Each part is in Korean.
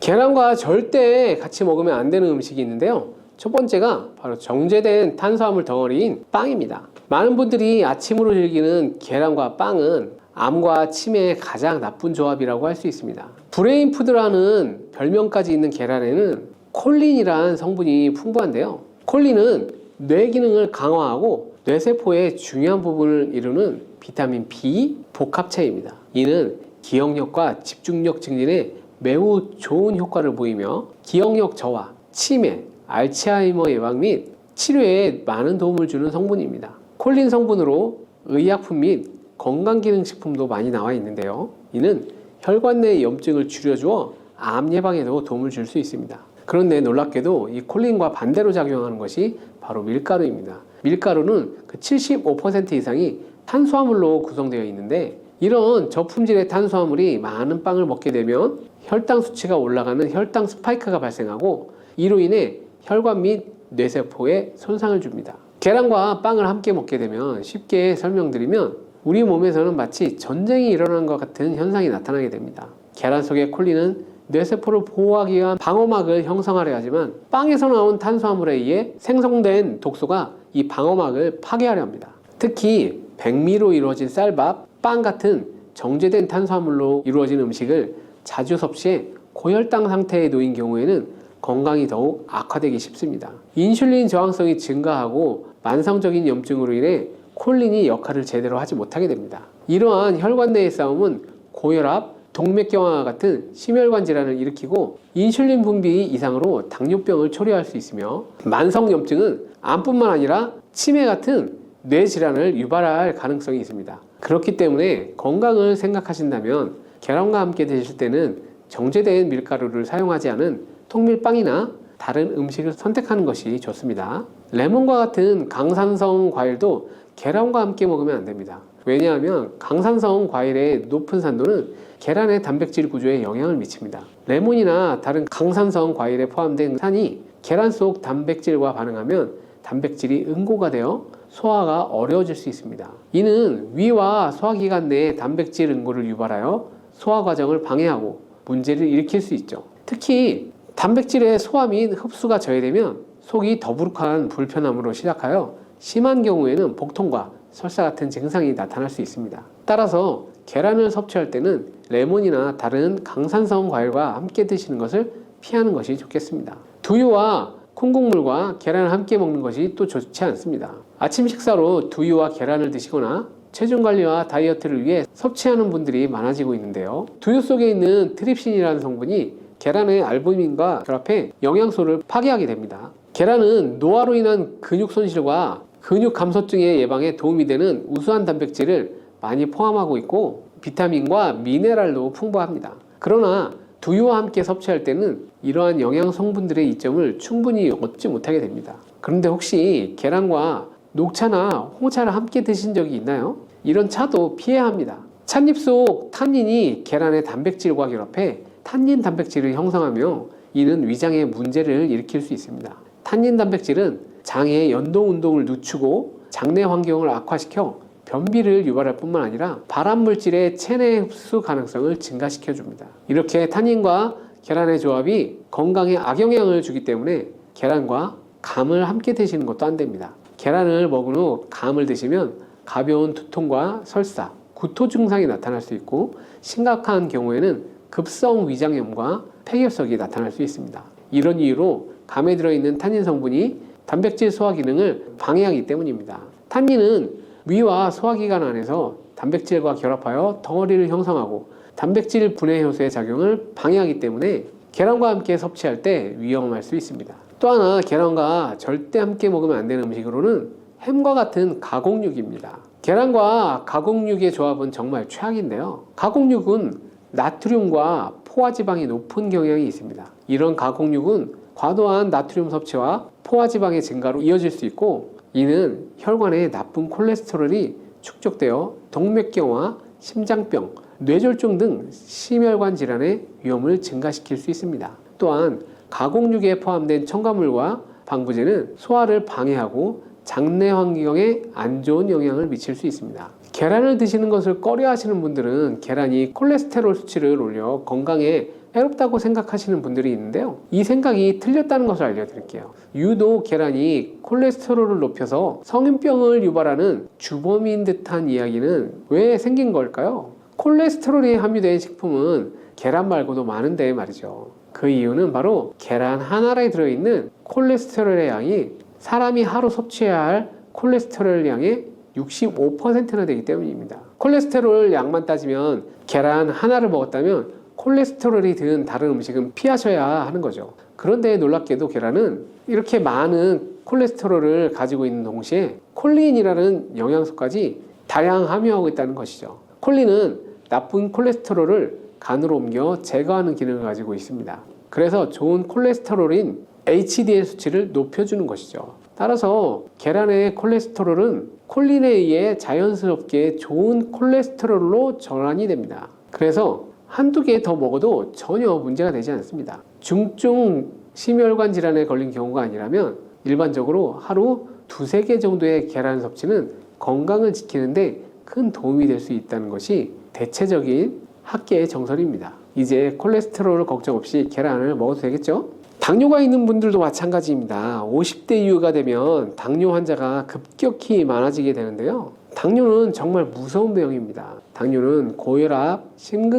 계란과 절대 같이 먹으면 안 되는 음식이 있는데요. 첫 번째가 바로 정제된 탄수화물 덩어리인 빵입니다. 많은 분들이 아침으로 즐기는 계란과 빵은 암과 치매에 가장 나쁜 조합이라고 할 수 있습니다. 브레인푸드라는 별명까지 있는 계란에는 콜린이라는 성분이 풍부한데요. 콜린은 뇌 기능을 강화하고 뇌세포의 중요한 부분을 이루는 비타민 B 복합체입니다. 이는 기억력과 집중력 증진에 매우 좋은 효과를 보이며 기억력 저하, 치매, 알츠하이머 예방 및 치료에 많은 도움을 주는 성분입니다. 콜린 성분으로 의약품 및 건강기능식품도 많이 나와 있는데요. 이는 혈관 내 염증을 줄여주어 암 예방에도 도움을 줄 수 있습니다. 그런데 놀랍게도 이 콜린과 반대로 작용하는 것이 바로 밀가루입니다. 밀가루는 그 75% 이상이 탄수화물로 구성되어 있는데 이런 저품질의 탄수화물이 많은 빵을 먹게 되면 혈당 수치가 올라가는 혈당 스파이크가 발생하고 이로 인해 혈관 및 뇌세포에 손상을 줍니다. 계란과 빵을 함께 먹게 되면 쉽게 설명드리면 우리 몸에서는 마치 전쟁이 일어나는 것 같은 현상이 나타나게 됩니다. 계란 속의 콜린은 뇌세포를 보호하기 위한 방어막을 형성하려 하지만 빵에서 나온 탄수화물에 의해 생성된 독소가 이 방어막을 파괴하려 합니다. 특히 백미로 이루어진 쌀밥, 빵 같은 정제된 탄수화물로 이루어진 음식을 자주 섭취해 고혈당 상태에 놓인 경우에는 건강이 더욱 악화되기 쉽습니다. 인슐린 저항성이 증가하고 만성적인 염증으로 인해 콜린이 역할을 제대로 하지 못하게 됩니다. 이러한 혈관 내의 싸움은 고혈압, 동맥경화 같은 심혈관 질환을 일으키고 인슐린 분비 이상으로 당뇨병을 초래할 수 있으며 만성염증은 암뿐만 아니라 치매 같은 뇌 질환을 유발할 가능성이 있습니다. 그렇기 때문에 건강을 생각하신다면 계란과 함께 드실 때는 정제된 밀가루를 사용하지 않은 통밀빵이나 다른 음식을 선택하는 것이 좋습니다. 레몬과 같은 강산성 과일도 계란과 함께 먹으면 안 됩니다. 왜냐하면 강산성 과일의 높은 산도는 계란의 단백질 구조에 영향을 미칩니다. 레몬이나 다른 강산성 과일에 포함된 산이 계란 속 단백질과 반응하면 단백질이 응고가 되어 소화가 어려워질 수 있습니다. 이는 위와 소화기관 내에 단백질 응고를 유발하여 소화 과정을 방해하고 문제를 일으킬 수 있죠. 특히 단백질의 소화 및 흡수가 저해되면 속이 더부룩한 불편함으로 시작하여 심한 경우에는 복통과 설사 같은 증상이 나타날 수 있습니다. 따라서 계란을 섭취할 때는 레몬이나 다른 강산성 과일과 함께 드시는 것을 피하는 것이 좋겠습니다. 두유와 콩국물과 계란을 함께 먹는 것이 또 좋지 않습니다. 아침 식사로 두유와 계란을 드시거나 체중 관리와 다이어트를 위해 섭취하는 분들이 많아지고 있는데요. 두유 속에 있는 트립신이라는 성분이 계란의 알부민과 결합해 영양소를 파괴하게 됩니다. 계란은 노화로 인한 근육 손실과 근육 감소증의 예방에 도움이 되는 우수한 단백질을 많이 포함하고 있고 비타민과 미네랄도 풍부합니다. 그러나 두유와 함께 섭취할 때는 이러한 영양 성분들의 이점을 충분히 얻지 못하게 됩니다. 그런데 혹시 계란과 녹차나 홍차를 함께 드신 적이 있나요? 이런 차도 피해야 합니다. 찻잎 속 탄닌이 계란의 단백질과 결합해 탄닌 단백질을 형성하며 이는 위장에 문제를 일으킬 수 있습니다. 탄닌 단백질은 장의 연동 운동을 늦추고 장내 환경을 악화시켜 변비를 유발할 뿐만 아니라 발암물질의 체내 흡수 가능성을 증가시켜 줍니다. 이렇게 탄닌과 계란의 조합이 건강에 악영향을 주기 때문에 계란과 감을 함께 드시는 것도 안 됩니다. 계란을 먹은 후 감을 드시면 가벼운 두통과 설사, 구토 증상이 나타날 수 있고 심각한 경우에는 급성 위장염과 폐결석이 나타날 수 있습니다. 이런 이유로 감에 들어있는 탄닌 성분이 단백질 소화 기능을 방해하기 때문입니다. 탄닌은 위와 소화기관 안에서 단백질과 결합하여 덩어리를 형성하고 단백질 분해 효소의 작용을 방해하기 때문에 계란과 함께 섭취할 때 위험할 수 있습니다. 또 하나 계란과 절대 함께 먹으면 안 되는 음식으로는 햄과 같은 가공육입니다. 계란과 가공육의 조합은 정말 최악인데요. 가공육은 나트륨과 포화지방이 높은 경향이 있습니다. 이런 가공육은 과도한 나트륨 섭취와 포화지방의 증가로 이어질 수 있고 이는 혈관에 나쁜 콜레스테롤이 축적되어 동맥경화, 심장병, 뇌졸중 등 심혈관 질환의 위험을 증가시킬 수 있습니다. 또한 가공육에 포함된 첨가물과 방부제는 소화를 방해하고 장내 환경에 안 좋은 영향을 미칠 수 있습니다. 계란을 드시는 것을 꺼려 하시는 분들은 계란이 콜레스테롤 수치를 올려 건강에 해롭다고 생각하시는 분들이 있는데요. 이 생각이 틀렸다는 것을 알려드릴게요. 유독 계란이 콜레스테롤을 높여서 성인병을 유발하는 주범인 듯한 이야기는 왜 생긴 걸까요? 콜레스테롤이 함유된 식품은 계란 말고도 많은데 말이죠. 그 이유는 바로 계란 하나에 들어있는 콜레스테롤의 양이 사람이 하루 섭취해야 할 콜레스테롤 양의 65%나 되기 때문입니다. 콜레스테롤 양만 따지면 계란 하나를 먹었다면 콜레스테롤이 든 다른 음식은 피하셔야 하는 거죠. 그런데 놀랍게도 계란은 이렇게 많은 콜레스테롤을 가지고 있는 동시에 콜린이라는 영양소까지 다량 함유하고 있다는 것이죠. 콜린은 나쁜 콜레스테롤을 간으로 옮겨 제거하는 기능을 가지고 있습니다. 그래서 좋은 콜레스테롤인 HDL 수치를 높여주는 것이죠. 따라서 계란의 콜레스테롤은 콜린에 의해 자연스럽게 좋은 콜레스테롤로 전환이 됩니다. 그래서 한두 개 더 먹어도 전혀 문제가 되지 않습니다. 중증 심혈관 질환에 걸린 경우가 아니라면 일반적으로 하루 두세 개 정도의 계란 섭취는 건강을 지키는데 큰 도움이 될 수 있다는 것이 대체적인 학계의 정설입니다. 이제 콜레스테롤 걱정 없이 계란을 먹어도 되겠죠? 당뇨가 있는 분들도 마찬가지입니다. 50대 이후가 되면 당뇨 환자가 급격히 많아지게 되는데요. 당뇨는 정말 무서운 병입니다. 당뇨는 고혈압,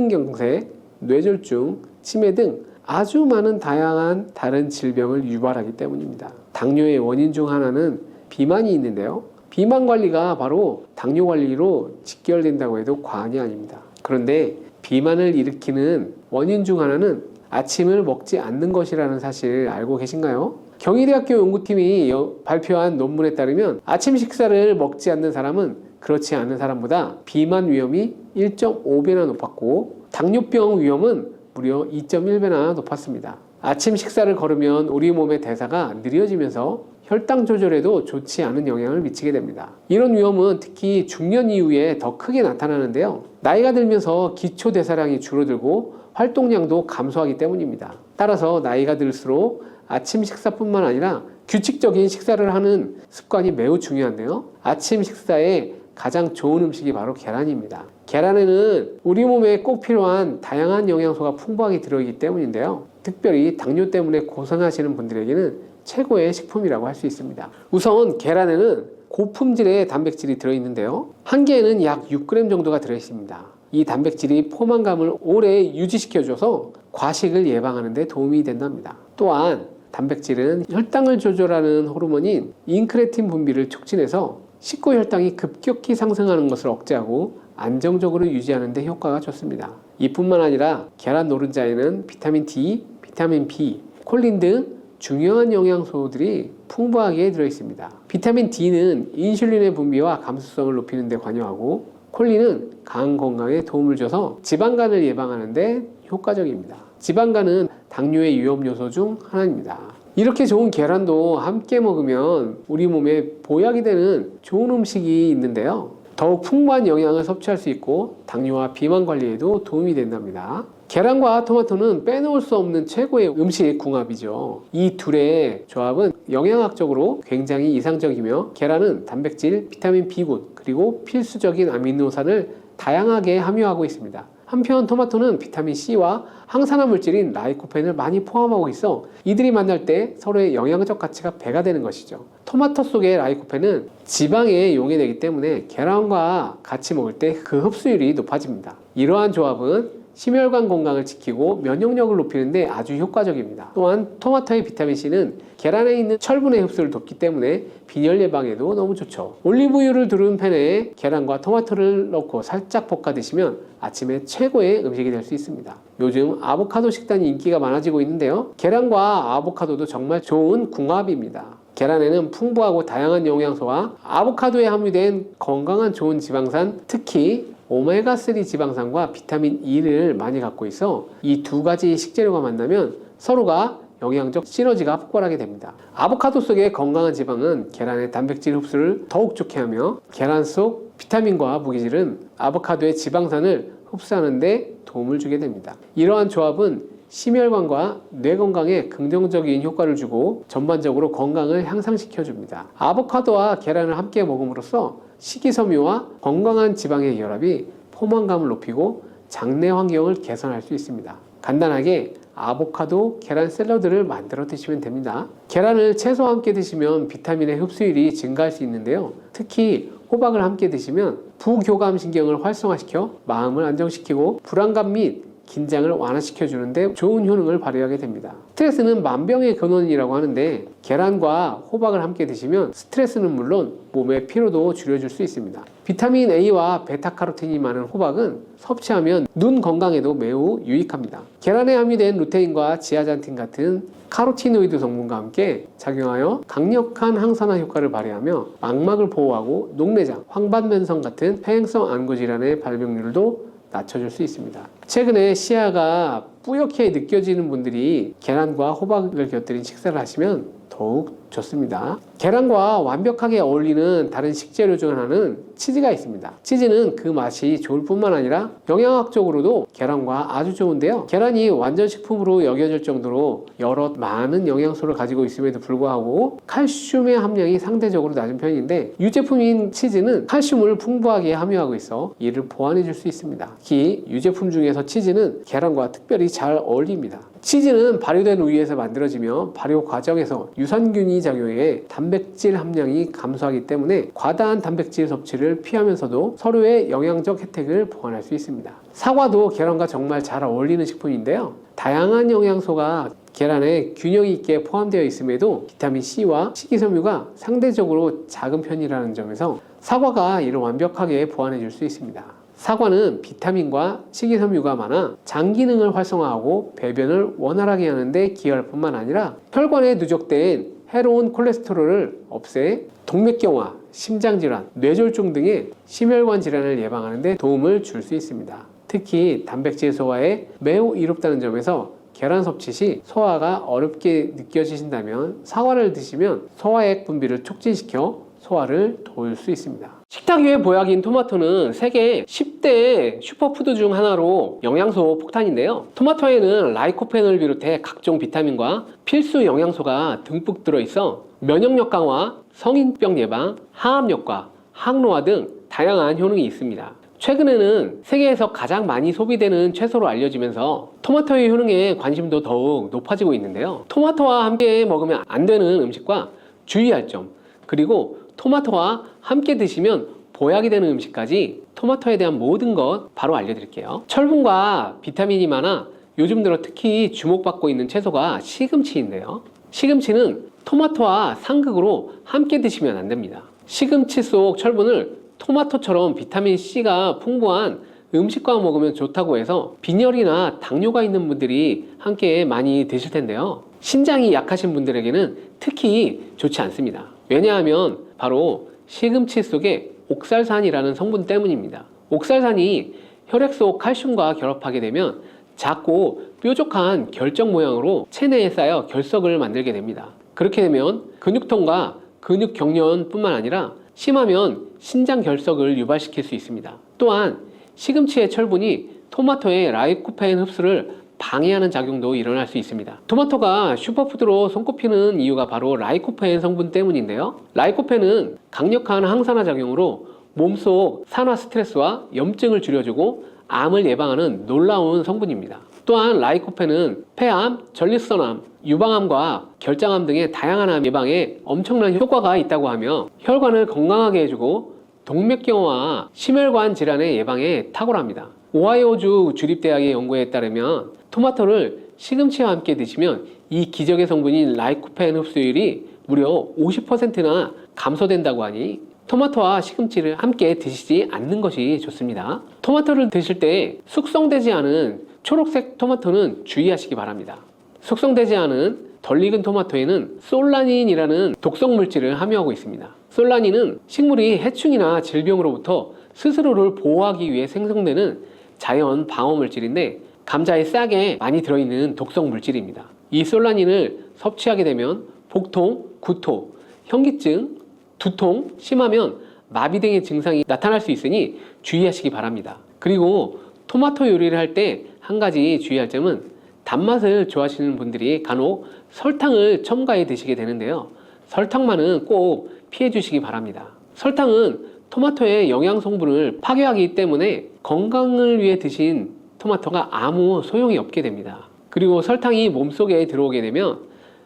심근경색, 뇌졸중, 치매 등 아주 많은 다양한 다른 질병을 유발하기 때문입니다. 당뇨의 원인 중 하나는 비만이 있는데요. 비만 관리가 바로 당뇨 관리로 직결된다고 해도 과언이 아닙니다. 그런데 비만을 일으키는 원인 중 하나는 아침을 먹지 않는 것이라는 사실을 알고 계신가요? 경희대학교 연구팀이 발표한 논문에 따르면 아침 식사를 먹지 않는 사람은 그렇지 않은 사람보다 비만 위험이 1.5배나 높았고 당뇨병 위험은 무려 2.1배나 높았습니다. 아침 식사를 거르면 우리 몸의 대사가 느려지면서 혈당 조절에도 좋지 않은 영향을 미치게 됩니다. 이런 위험은 특히 중년 이후에 더 크게 나타나는데요. 나이가 들면서 기초 대사량이 줄어들고 활동량도 감소하기 때문입니다. 따라서 나이가 들수록 아침 식사뿐만 아니라 규칙적인 식사를 하는 습관이 매우 중요한데요. 아침 식사에 가장 좋은 음식이 바로 계란입니다. 계란에는 우리 몸에 꼭 필요한 다양한 영양소가 풍부하게 들어있기 때문인데요. 특별히 당뇨 때문에 고생하시는 분들에게는 최고의 식품이라고 할 수 있습니다. 우선 계란에는 고품질의 단백질이 들어있는데요. 한 개에는 약 6g 정도가 들어있습니다. 이 단백질이 포만감을 오래 유지시켜줘서 과식을 예방하는 데 도움이 된답니다. 또한 단백질은 혈당을 조절하는 호르몬인 인크레틴 분비를 촉진해서 식후 혈당이 급격히 상승하는 것을 억제하고 안정적으로 유지하는 데 효과가 좋습니다. 이뿐만 아니라 계란 노른자에는 비타민 D, 비타민 B, 콜린 등 중요한 영양소들이 풍부하게 들어있습니다. 비타민 D는 인슐린의 분비와 감수성을 높이는 데 관여하고 콜린은 간 건강에 도움을 줘서 지방간을 예방하는 데 효과적입니다. 지방간은 당뇨의 위험 요소 중 하나입니다. 이렇게 좋은 계란도 함께 먹으면 우리 몸에 보약이 되는 좋은 음식이 있는데요. 더욱 풍부한 영양을 섭취할 수 있고 당뇨와 비만 관리에도 도움이 된답니다. 계란과 토마토는 빼놓을 수 없는 최고의 음식 궁합이죠. 이 둘의 조합은 영양학적으로 굉장히 이상적이며 계란은 단백질, 비타민 B군, 그리고 필수적인 아미노산을 다양하게 함유하고 있습니다. 한편 토마토는 비타민 C와 항산화 물질인 라이코펜을 많이 포함하고 있어 이들이 만날 때 서로의 영양적 가치가 배가 되는 것이죠. 토마토 속의 라이코펜은 지방에 용해되기 때문에 계란과 같이 먹을 때 그 흡수율이 높아집니다. 이러한 조합은 심혈관 건강을 지키고 면역력을 높이는 데 아주 효과적입니다. 또한 토마토의 비타민C는 계란에 있는 철분의 흡수를 돕기 때문에 빈혈 예방에도 너무 좋죠. 올리브유를 두른 팬에 계란과 토마토를 넣고 살짝 볶아 드시면 아침에 최고의 음식이 될 수 있습니다. 요즘 아보카도 식단이 인기가 많아지고 있는데요. 계란과 아보카도도 정말 좋은 궁합입니다. 계란에는 풍부하고 다양한 영양소와 아보카도에 함유된 건강한 좋은 지방산, 특히 오메가3 지방산과 비타민 E를 많이 갖고 있어 이 두 가지 식재료가 만나면 서로가 영양적 시너지가 폭발하게 됩니다. 아보카도 속의 건강한 지방은 계란의 단백질 흡수를 더욱 좋게 하며 계란 속 비타민과 무기질은 아보카도의 지방산을 흡수하는 데 도움을 주게 됩니다. 이러한 조합은 심혈관과 뇌 건강에 긍정적인 효과를 주고 전반적으로 건강을 향상시켜 줍니다. 아보카도와 계란을 함께 먹음으로써 식이섬유와 건강한 지방의 결합이 포만감을 높이고 장내 환경을 개선할 수 있습니다. 간단하게 아보카도, 계란 샐러드를 만들어 드시면 됩니다. 계란을 채소와 함께 드시면 비타민의 흡수율이 증가할 수 있는데요. 특히 호박을 함께 드시면 부교감 신경을 활성화시켜 마음을 안정시키고 불안감 및 긴장을 완화시켜 주는데 좋은 효능을 발휘하게 됩니다. 스트레스는 만병의 근원이라고 하는데 계란과 호박을 함께 드시면 스트레스는 물론 몸의 피로도 줄여줄 수 있습니다. 비타민 A와 베타카로틴이 많은 호박은 섭취하면 눈 건강에도 매우 유익합니다. 계란에 함유된 루테인과 지아잔틴 같은 카로티노이드 성분과 함께 작용하여 강력한 항산화 효과를 발휘하며 망막을 보호하고 녹내장, 황반변성 같은 퇴행성 안구 질환의 발병률도 낮춰줄 수 있습니다. 최근에 시야가 뿌옇게 느껴지는 분들이 계란과 호박을 곁들인 식사를 하시면 더욱 좋습니다. 계란과 완벽하게 어울리는 다른 식재료 중 하나는 치즈가 있습니다. 치즈는 그 맛이 좋을 뿐만 아니라 영양학적으로도 계란과 아주 좋은데요. 계란이 완전 식품으로 여겨질 정도로 여러 많은 영양소를 가지고 있음에도 불구하고 칼슘의 함량이 상대적으로 낮은 편인데 유제품인 치즈는 칼슘을 풍부하게 함유하고 있어 이를 보완해 줄 수 있습니다. 특히 유제품 중에서 치즈는 계란과 특별히 잘 어울립니다. 치즈는 발효된 우유에서 만들어지며 발효 과정에서 유산균이 작용해 단백질 함량이 감소하기 때문에 과다한 단백질 섭취를 피하면서도 서로의 영양적 혜택을 보완할 수 있습니다. 사과도 계란과 정말 잘 어울리는 식품인데요. 다양한 영양소가 계란에 균형 있게 포함되어 있음에도 비타민 C와 식이섬유가 상대적으로 작은 편이라는 점에서 사과가 이를 완벽하게 보완해 줄 수 있습니다. 사과는 비타민과 식이섬유가 많아 장 기능을 활성화하고 배변을 원활하게 하는데 기여할 뿐만 아니라 혈관에 누적된 해로운 콜레스테롤을 없애 동맥경화, 심장질환, 뇌졸중 등의 심혈관 질환을 예방하는 데 도움을 줄 수 있습니다. 특히 단백질 소화에 매우 이롭다는 점에서 계란 섭취 시 소화가 어렵게 느껴지신다면 사과를 드시면 소화액 분비를 촉진시켜 소화를 도울 수 있습니다. 식탁 위의 보약인 토마토는 세계 10대 슈퍼푸드 중 하나로 영양소 폭탄인데요. 토마토에는 라이코펜을 비롯해 각종 비타민과 필수 영양소가 듬뿍 들어있어 면역력 강화, 성인병 예방, 항암력과 항노화 등 다양한 효능이 있습니다. 최근에는 세계에서 가장 많이 소비되는 채소로 알려지면서 토마토의 효능에 관심도 더욱 높아지고 있는데요. 토마토와 함께 먹으면 안 되는 음식과 주의할 점, 그리고 토마토와 함께 드시면 보약이 되는 음식까지 토마토에 대한 모든 것 바로 알려드릴게요. 철분과 비타민이 많아 요즘 들어 특히 주목받고 있는 채소가 시금치인데요. 시금치는 토마토와 상극으로 함께 드시면 안 됩니다. 시금치 속 철분을 토마토처럼 비타민 C가 풍부한 음식과 먹으면 좋다고 해서 빈혈이나 당뇨가 있는 분들이 함께 많이 드실 텐데요. 신장이 약하신 분들에게는 특히 좋지 않습니다. 왜냐하면 바로 시금치 속에 옥살산이라는 성분 때문입니다. 옥살산이 혈액 속 칼슘과 결합하게 되면 작고 뾰족한 결정 모양으로 체내에 쌓여 결석을 만들게 됩니다. 그렇게 되면 근육통과 근육 경련뿐만 아니라 심하면 신장 결석을 유발시킬 수 있습니다. 또한 시금치의 철분이 토마토의 라이코펜 흡수를 방해하는 작용도 일어날 수 있습니다. 토마토가 슈퍼푸드로 손꼽히는 이유가 바로 라이코펜 성분 때문인데요. 라이코펜은 강력한 항산화 작용으로 몸속 산화 스트레스와 염증을 줄여주고 암을 예방하는 놀라운 성분입니다. 또한 라이코펜은 폐암, 전립선암, 유방암과 결장암 등의 다양한 암 예방에 엄청난 효과가 있다고 하며 혈관을 건강하게 해주고 동맥경화와 심혈관 질환의 예방에 탁월합니다. 오하이오주 주립대학의 연구에 따르면 토마토를 시금치와 함께 드시면 이 기적의 성분인 라이코펜 흡수율이 무려 50%나 감소된다고 하니 토마토와 시금치를 함께 드시지 않는 것이 좋습니다. 토마토를 드실 때 숙성되지 않은 초록색 토마토는 주의하시기 바랍니다. 숙성되지 않은 덜 익은 토마토에는 솔라닌이라는 독성 물질을 함유하고 있습니다. 솔라닌은 식물이 해충이나 질병으로부터 스스로를 보호하기 위해 생성되는 자연 방어 물질인데 감자에 싹에 많이 들어있는 독성 물질입니다. 이 솔라닌을 섭취하게 되면 복통, 구토, 현기증, 두통, 심하면 마비 등의 증상이 나타날 수 있으니 주의하시기 바랍니다. 그리고 토마토 요리를 할 때 한 가지 주의할 점은 단맛을 좋아하시는 분들이 간혹 설탕을 첨가해 드시게 되는데요. 설탕만은 꼭 피해 주시기 바랍니다. 설탕은 토마토의 영양 성분을 파괴하기 때문에 건강을 위해 드신 토마토가 아무 소용이 없게 됩니다. 그리고 설탕이 몸속에 들어오게 되면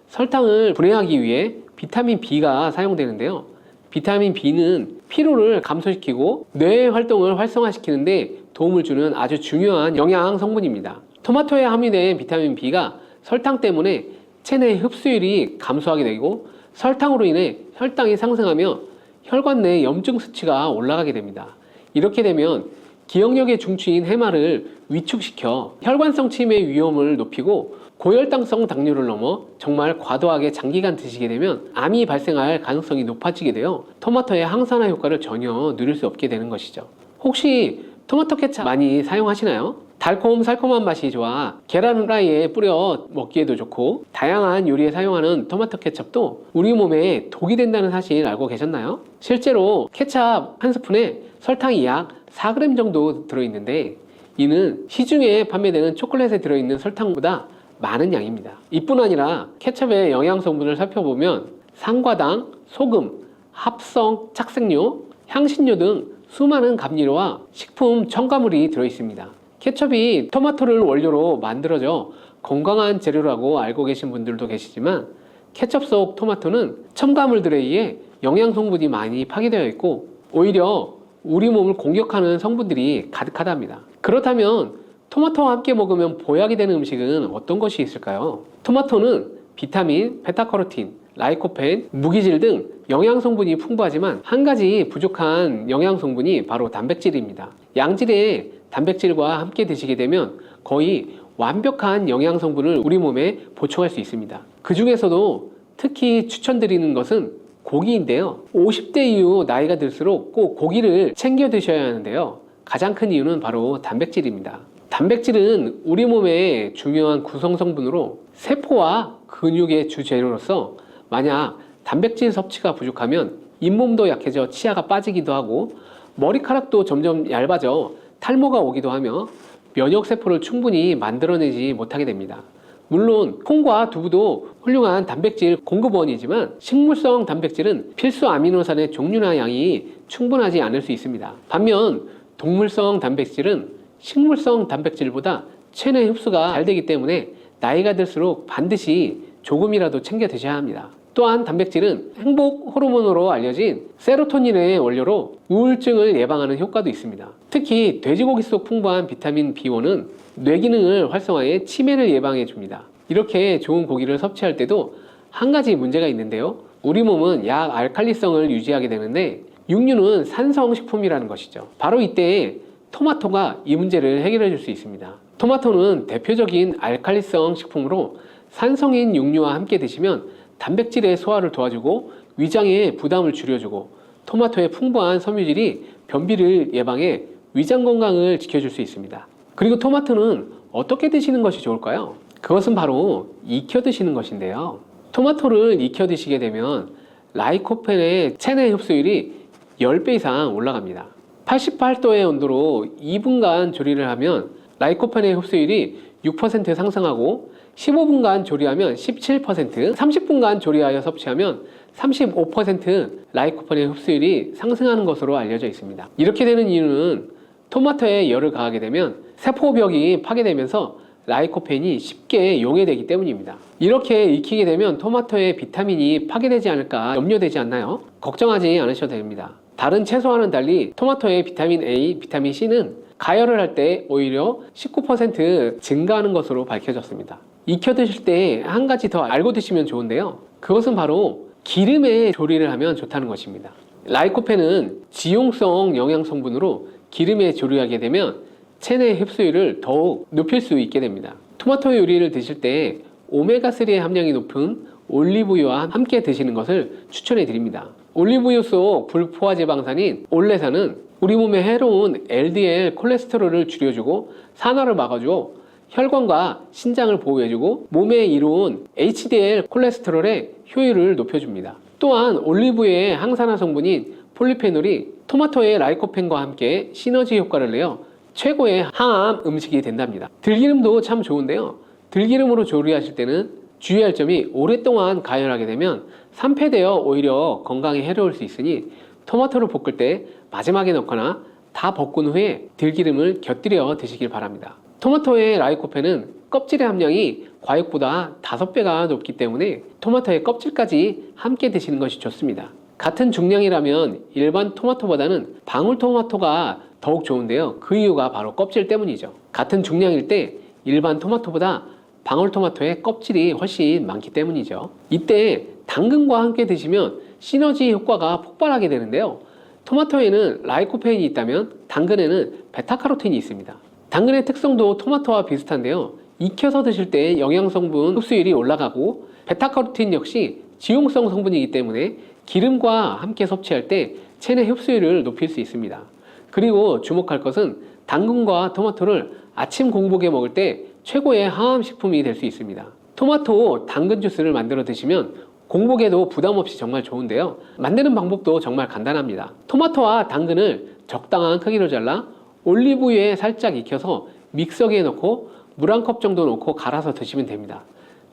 설탕을 분해하기 위해 비타민 B가 사용되는데요. 비타민 B는 피로를 감소시키고 뇌의 활동을 활성화시키는데 도움을 주는 아주 중요한 영양 성분입니다. 토마토에 함유된 비타민 B가 설탕 때문에 체내 흡수율이 감소하게 되고 설탕으로 인해 혈당이 상승하며 혈관 내 염증 수치가 올라가게 됩니다. 이렇게 되면 기억력의 중추인 해마를 위축시켜 혈관성 치매 위험을 높이고 고혈당성 당뇨를 넘어 정말 과도하게 장기간 드시게 되면 암이 발생할 가능성이 높아지게 되어 토마토의 항산화 효과를 전혀 누릴 수 없게 되는 것이죠. 혹시 토마토 케찹 많이 사용하시나요? 달콤살콤한 맛이 좋아 계란 후라이에 뿌려 먹기에도 좋고 다양한 요리에 사용하는 토마토 케첩도 우리 몸에 독이 된다는 사실 알고 계셨나요? 실제로 케찹 한 스푼에 설탕이 약 4g 정도 들어있는데 이는 시중에 판매되는 초콜릿에 들어있는 설탕보다 많은 양입니다. 이뿐 아니라 케첩의 영양 성분을 살펴보면 상과당, 소금, 합성 착색료, 향신료 등 수많은 감미료와 식품 첨가물이 들어있습니다. 케첩이 토마토를 원료로 만들어져 건강한 재료라고 알고 계신 분들도 계시지만 케첩 속 토마토는 첨가물들에 의해 영양 성분이 많이 파괴되어 있고 오히려 우리 몸을 공격하는 성분들이 가득하답니다. 그렇다면 토마토와 함께 먹으면 보약이 되는 음식은 어떤 것이 있을까요? 토마토는 비타민, 베타카로틴, 라이코펜, 무기질 등 영양 성분이 풍부하지만 한 가지 부족한 영양 성분이 바로 단백질입니다. 양질의 단백질과 함께 드시게 되면 거의 완벽한 영양 성분을 우리 몸에 보충할 수 있습니다. 그 중에서도 특히 추천드리는 것은 고기인데요. 50대 이후 나이가 들수록 꼭 고기를 챙겨 드셔야 하는데요. 가장 큰 이유는 바로 단백질입니다. 단백질은 우리 몸의 중요한 구성 성분으로 세포와 근육의 주재료로서 만약 단백질 섭취가 부족하면 잇몸도 약해져 치아가 빠지기도 하고 머리카락도 점점 얇아져 탈모가 오기도 하며 면역세포를 충분히 만들어내지 못하게 됩니다. 물론 콩과 두부도 훌륭한 단백질 공급원이지만 식물성 단백질은 필수 아미노산의 종류나 양이 충분하지 않을 수 있습니다. 반면 동물성 단백질은 식물성 단백질보다 체내 흡수가 잘 되기 때문에 나이가 들수록 반드시 조금이라도 챙겨 드셔야 합니다. 또한 단백질은 행복 호르몬으로 알려진 세로토닌의 원료로 우울증을 예방하는 효과도 있습니다. 특히 돼지고기 속 풍부한 비타민 B1은 뇌 기능을 활성화해 치매를 예방해 줍니다. 이렇게 좋은 고기를 섭취할 때도 한 가지 문제가 있는데요. 우리 몸은 약 알칼리성을 유지하게 되는데 육류는 산성 식품이라는 것이죠. 바로 이때 토마토가 이 문제를 해결해 줄 수 있습니다. 토마토는 대표적인 알칼리성 식품으로 산성인 육류와 함께 드시면 단백질의 소화를 도와주고 위장의 부담을 줄여주고 토마토의 풍부한 섬유질이 변비를 예방해 위장 건강을 지켜줄 수 있습니다. 그리고 토마토는 어떻게 드시는 것이 좋을까요? 그것은 바로 익혀 드시는 것인데요. 토마토를 익혀 드시게 되면 라이코펜의 체내 흡수율이 10배 이상 올라갑니다. 88도의 온도로 2분간 조리를 하면 라이코펜의 흡수율이 6% 상승하고 15분간 조리하면 17%, 30분간 조리하여 섭취하면 35% 라이코펜의 흡수율이 상승하는 것으로 알려져 있습니다. 이렇게 되는 이유는 토마토에 열을 가하게 되면 세포벽이 파괴되면서 라이코펜이 쉽게 용해되기 때문입니다. 이렇게 익히게 되면 토마토의 비타민이 파괴되지 않을까 염려되지 않나요? 걱정하지 않으셔도 됩니다. 다른 채소와는 달리 토마토의 비타민 A, 비타민 C는 가열을 할 때 오히려 19% 증가하는 것으로 밝혀졌습니다. 익혀 드실 때 한 가지 더 알고 드시면 좋은데요. 그것은 바로 기름에 조리를 하면 좋다는 것입니다. 라이코펜은 지용성 영양 성분으로 기름에 조리하게 되면 체내 흡수율을 더욱 높일 수 있게 됩니다. 토마토 요리를 드실 때 오메가3의 함량이 높은 올리브유와 함께 드시는 것을 추천해 드립니다. 올리브유 속 불포화지방산인 올레산은 우리 몸에 해로운 LDL 콜레스테롤을 줄여주고 산화를 막아주고 혈관과 신장을 보호해주고 몸에 이로운 HDL 콜레스테롤의 효율을 높여줍니다. 또한 올리브유의 항산화 성분인 폴리페놀이 토마토의 라이코펜과 함께 시너지 효과를 내어 최고의 항암 음식이 된답니다. 들기름도 참 좋은데요. 들기름으로 조리하실 때는 주의할 점이 오랫동안 가열하게 되면 산패되어 오히려 건강에 해로울 수 있으니 토마토를 볶을 때 마지막에 넣거나 다 볶은 후에 들기름을 곁들여 드시길 바랍니다. 토마토의 라이코펜은 껍질의 함량이 과육보다 5배가 높기 때문에 토마토의 껍질까지 함께 드시는 것이 좋습니다. 같은 중량이라면 일반 토마토보다는 방울토마토가 더욱 좋은데요. 그 이유가 바로 껍질 때문이죠. 같은 중량일 때 일반 토마토보다 방울토마토의 껍질이 훨씬 많기 때문이죠. 이때 당근과 함께 드시면 시너지 효과가 폭발하게 되는데요. 토마토에는 라이코펜이 있다면 당근에는 베타카로틴이 있습니다. 당근의 특성도 토마토와 비슷한데요. 익혀서 드실 때 영양성분 흡수율이 올라가고 베타카로틴 역시 지용성 성분이기 때문에 기름과 함께 섭취할 때 체내 흡수율을 높일 수 있습니다. 그리고 주목할 것은 당근과 토마토를 아침 공복에 먹을 때 최고의 항암식품이 될 수 있습니다. 토마토 당근 주스를 만들어 드시면 공복에도 부담 없이 정말 좋은데요. 만드는 방법도 정말 간단합니다. 토마토와 당근을 적당한 크기로 잘라 올리브유에 살짝 익혀서 믹서기에 넣고 물 한 컵 정도 넣고 갈아서 드시면 됩니다.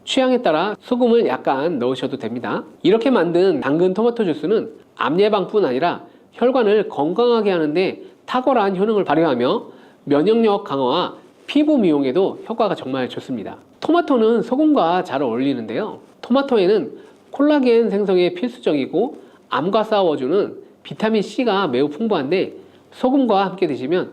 취향에 따라 소금을 약간 넣으셔도 됩니다. 이렇게 만든 당근 토마토 주스는 암 예방뿐 아니라 혈관을 건강하게 하는데 탁월한 효능을 발휘하며 면역력 강화와 피부 미용에도 효과가 정말 좋습니다. 토마토는 소금과 잘 어울리는데요. 토마토에는 콜라겐 생성에 필수적이고 암과 싸워주는 비타민C가 매우 풍부한데 소금과 함께 드시면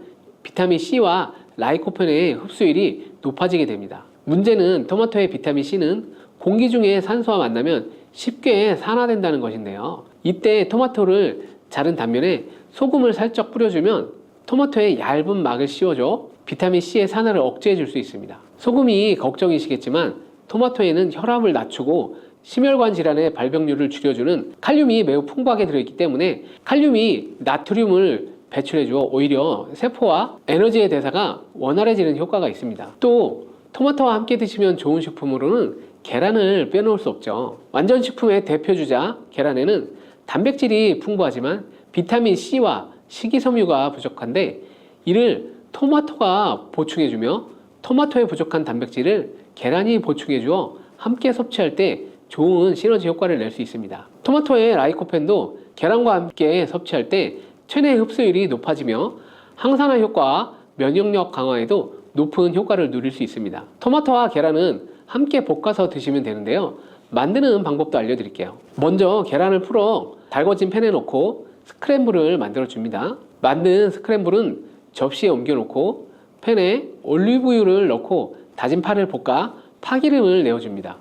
비타민C와 라이코펜의 흡수율이 높아지게 됩니다. 문제는 토마토의 비타민C는 공기 중에 산소와 만나면 쉽게 산화된다는 것인데요. 이때 토마토를 자른 단면에 소금을 살짝 뿌려주면 토마토에 얇은 막을 씌워줘 비타민C의 산화를 억제해 줄 수 있습니다. 소금이 걱정이시겠지만 토마토에는 혈압을 낮추고 심혈관 질환의 발병률을 줄여주는 칼륨이 매우 풍부하게 들어있기 때문에 칼륨이 나트륨을 배출해주어 오히려 세포와 에너지의 대사가 원활해지는 효과가 있습니다. 또 토마토와 함께 드시면 좋은 식품으로는 계란을 빼놓을 수 없죠. 완전식품의 대표주자 계란에는 단백질이 풍부하지만 비타민C와 식이섬유가 부족한데 이를 토마토가 보충해주며 토마토에 부족한 단백질을 계란이 보충해주어 함께 섭취할 때 좋은 시너지 효과를 낼 수 있습니다. 토마토의 라이코펜도 계란과 함께 섭취할 때 체내 흡수율이 높아지며 항산화 효과와 면역력 강화에도 높은 효과를 누릴 수 있습니다. 토마토와 계란은 함께 볶아서 드시면 되는데요. 만드는 방법도 알려드릴게요. 먼저 계란을 풀어 달궈진 팬에 넣고 스크램블을 만들어 줍니다. 만든 스크램블은 접시에 옮겨 놓고 팬에 올리브유를 넣고 다진 파를 볶아 파기름을 내어줍니다.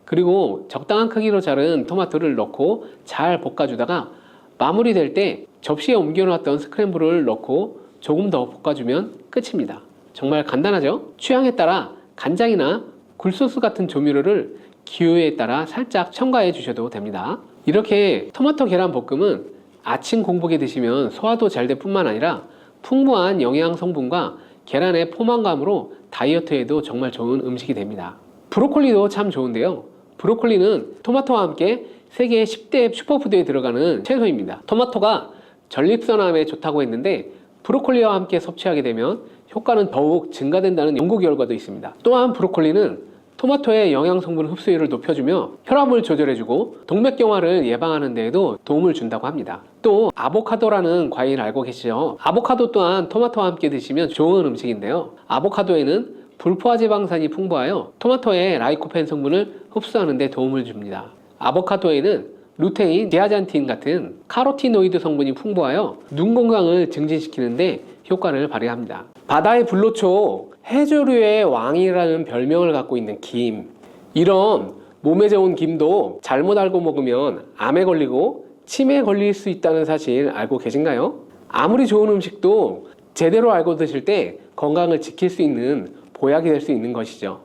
그리고 적당한 크기로 자른 토마토를 넣고 잘 볶아주다가 마무리될 때 접시에 옮겨놨던 스크램블을 넣고 조금 더 볶아주면 끝입니다. 정말 간단하죠? 취향에 따라 간장이나 굴소스 같은 조미료를 기호에 따라 살짝 첨가해 주셔도 됩니다. 이렇게 토마토 계란 볶음은 아침 공복에 드시면 소화도 잘 될 뿐만 아니라 풍부한 영양 성분과 계란의 포만감으로 다이어트에도 정말 좋은 음식이 됩니다. 브로콜리도 참 좋은데요. 브로콜리는 토마토와 함께 세계 10대 슈퍼푸드에 들어가는 채소입니다. 토마토가 전립선암에 좋다고 했는데 브로콜리와 함께 섭취하게 되면 효과는 더욱 증가된다는 연구 결과도 있습니다. 또한 브로콜리는 토마토의 영양 성분 흡수율을 높여주며 혈압을 조절해주고 동맥경화를 예방하는 데에도 도움을 준다고 합니다. 또 아보카도라는 과일 알고 계시죠? 아보카도 또한 토마토와 함께 드시면 좋은 음식인데요. 아보카도에는 불포화지방산이 풍부하여 토마토의 라이코펜 성분을 흡수하는 데 도움을 줍니다. 아보카도에는 루테인, 제아잔틴 같은 카로티노이드 성분이 풍부하여 눈 건강을 증진시키는데 효과를 발휘합니다. 바다의 불로초, 해조류의 왕이라는 별명을 갖고 있는 김. 이런 몸에 좋은 김도 잘못 알고 먹으면 암에 걸리고 치매에 걸릴 수 있다는 사실 알고 계신가요? 아무리 좋은 음식도 제대로 알고 드실 때 건강을 지킬 수 있는 보약이 될 수 있는 것이죠.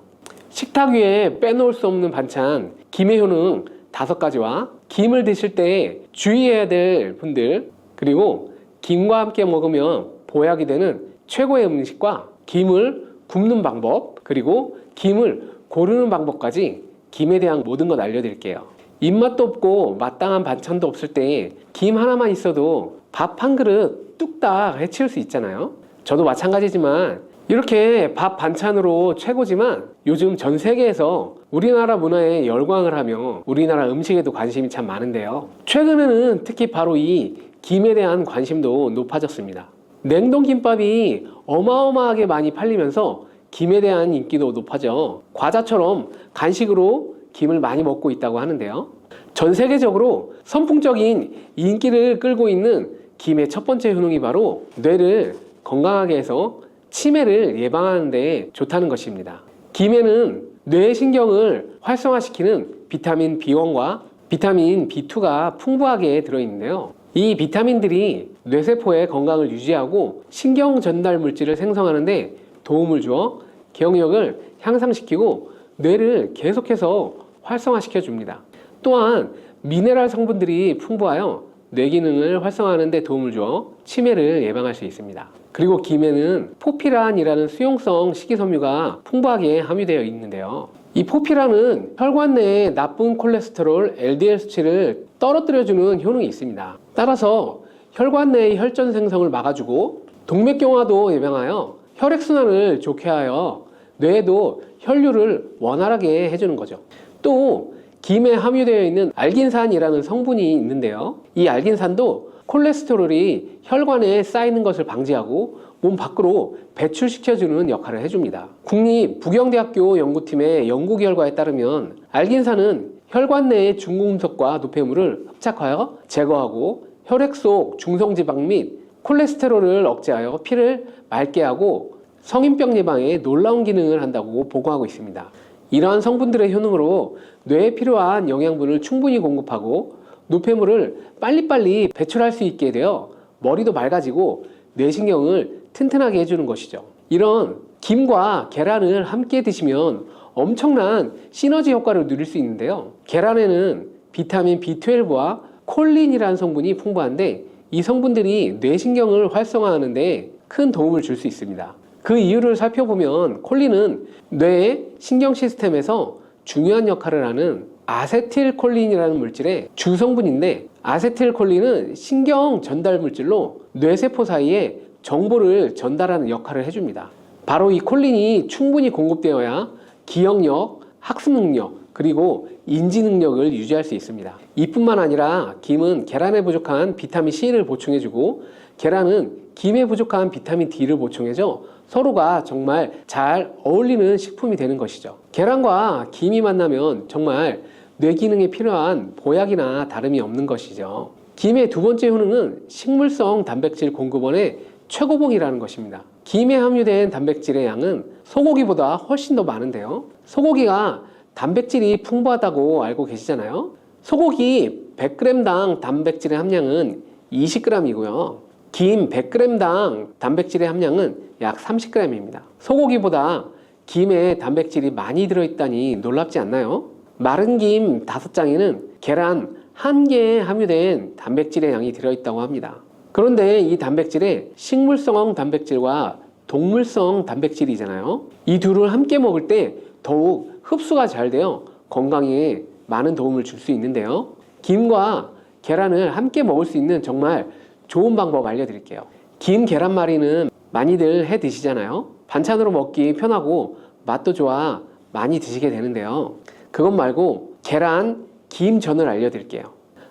식탁 위에 빼놓을 수 없는 반찬, 김의 효능 5가지와 김을 드실 때 주의해야 될 분들, 그리고 김과 함께 먹으면 보약이 되는 최고의 음식과 김을 굽는 방법, 그리고 김을 고르는 방법까지 김에 대한 모든 것 알려드릴게요. 입맛도 없고 마땅한 반찬도 없을 때 김 하나만 있어도 밥 한 그릇 뚝딱 해치울 수 있잖아요. 저도 마찬가지지만 이렇게 밥 반찬으로 최고지만 요즘 전 세계에서 우리나라 문화에 열광을 하며 우리나라 음식에도 관심이 참 많은데요. 최근에는 특히 바로 이 김에 대한 관심도 높아졌습니다. 냉동김밥이 어마어마하게 많이 팔리면서 김에 대한 인기도 높아져 과자처럼 간식으로 김을 많이 먹고 있다고 하는데요. 전 세계적으로 선풍적인 인기를 끌고 있는 김의 첫 번째 효능이 바로 뇌를 건강하게 해서 치매를 예방하는 데 좋다는 것입니다. 김에는 뇌의 신경을 활성화시키는 비타민 B1과 비타민 B2가 풍부하게 들어있는데요. 이 비타민들이 뇌세포의 건강을 유지하고 신경 전달 물질을 생성하는 데 도움을 주어 기억력을 향상시키고 뇌를 계속해서 활성화시켜 줍니다. 또한 미네랄 성분들이 풍부하여 뇌 기능을 활성화하는 데 도움을 주어 치매를 예방할 수 있습니다. 그리고 김에는 포피란이라는 수용성 식이섬유가 풍부하게 함유되어 있는데요. 이 포피란은 혈관 내의 나쁜 콜레스테롤 LDL 수치를 떨어뜨려주는 효능이 있습니다. 따라서 혈관 내의 혈전 생성을 막아주고 동맥경화도 예방하여 혈액순환을 좋게 하여 뇌에도 혈류를 원활하게 해주는 거죠. 또 김에 함유되어 있는 알긴산이라는 성분이 있는데요. 이 알긴산도 콜레스테롤이 혈관에 쌓이는 것을 방지하고 몸 밖으로 배출시켜주는 역할을 해줍니다. 국립부경대학교 연구팀의 연구 결과에 따르면 알긴산은 혈관 내의 중금속과 노폐물을 흡착하여 제거하고 혈액 속 중성지방 및 콜레스테롤을 억제하여 피를 맑게 하고 성인병 예방에 놀라운 기능을 한다고 보고하고 있습니다. 이러한 성분들의 효능으로 뇌에 필요한 영양분을 충분히 공급하고 노폐물을 빨리빨리 배출할 수 있게 되어 머리도 맑아지고 뇌신경을 튼튼하게 해주는 것이죠. 이런 김과 계란을 함께 드시면 엄청난 시너지 효과를 누릴 수 있는데요. 계란에는 비타민 B12와 콜린이라는 성분이 풍부한데 이 성분들이 뇌신경을 활성화하는 데 큰 도움을 줄 수 있습니다. 그 이유를 살펴보면 콜린은 뇌의 신경 시스템에서 중요한 역할을 하는 아세틸콜린이라는 물질의 주성분인데 아세틸콜린은 신경 전달 물질로 뇌세포 사이에 정보를 전달하는 역할을 해줍니다. 바로 이 콜린이 충분히 공급되어야 기억력, 학습 능력, 그리고 인지 능력을 유지할 수 있습니다. 이뿐만 아니라 김은 계란에 부족한 비타민 C를 보충해주고 계란은 김에 부족한 비타민 D를 보충해줘 서로가 정말 잘 어울리는 식품이 되는 것이죠. 계란과 김이 만나면 정말 뇌 기능에 필요한 보약이나 다름이 없는 것이죠. 김의 두 번째 효능은 식물성 단백질 공급원의 최고봉이라는 것입니다. 김에 함유된 단백질의 양은 소고기보다 훨씬 더 많은데요. 소고기가 단백질이 풍부하다고 알고 계시잖아요. 소고기 100g당 단백질의 함량은 20g이고요. 김 100g당 단백질의 함량은 약 30g입니다. 소고기보다 김에 단백질이 많이 들어있다니 놀랍지 않나요? 마른 김 5장에는 계란 1개에 함유된 단백질의 양이 들어있다고 합니다. 그런데 이 단백질에 식물성 단백질과 동물성 단백질이잖아요. 이 둘을 함께 먹을 때 더욱 흡수가 잘 되어 건강에 많은 도움을 줄 수 있는데요. 김과 계란을 함께 먹을 수 있는 정말 좋은 방법 알려드릴게요. 김 계란말이는 많이들 해 드시잖아요. 반찬으로 먹기 편하고 맛도 좋아 많이 드시게 되는데요. 그것 말고 계란 김전을 알려드릴게요.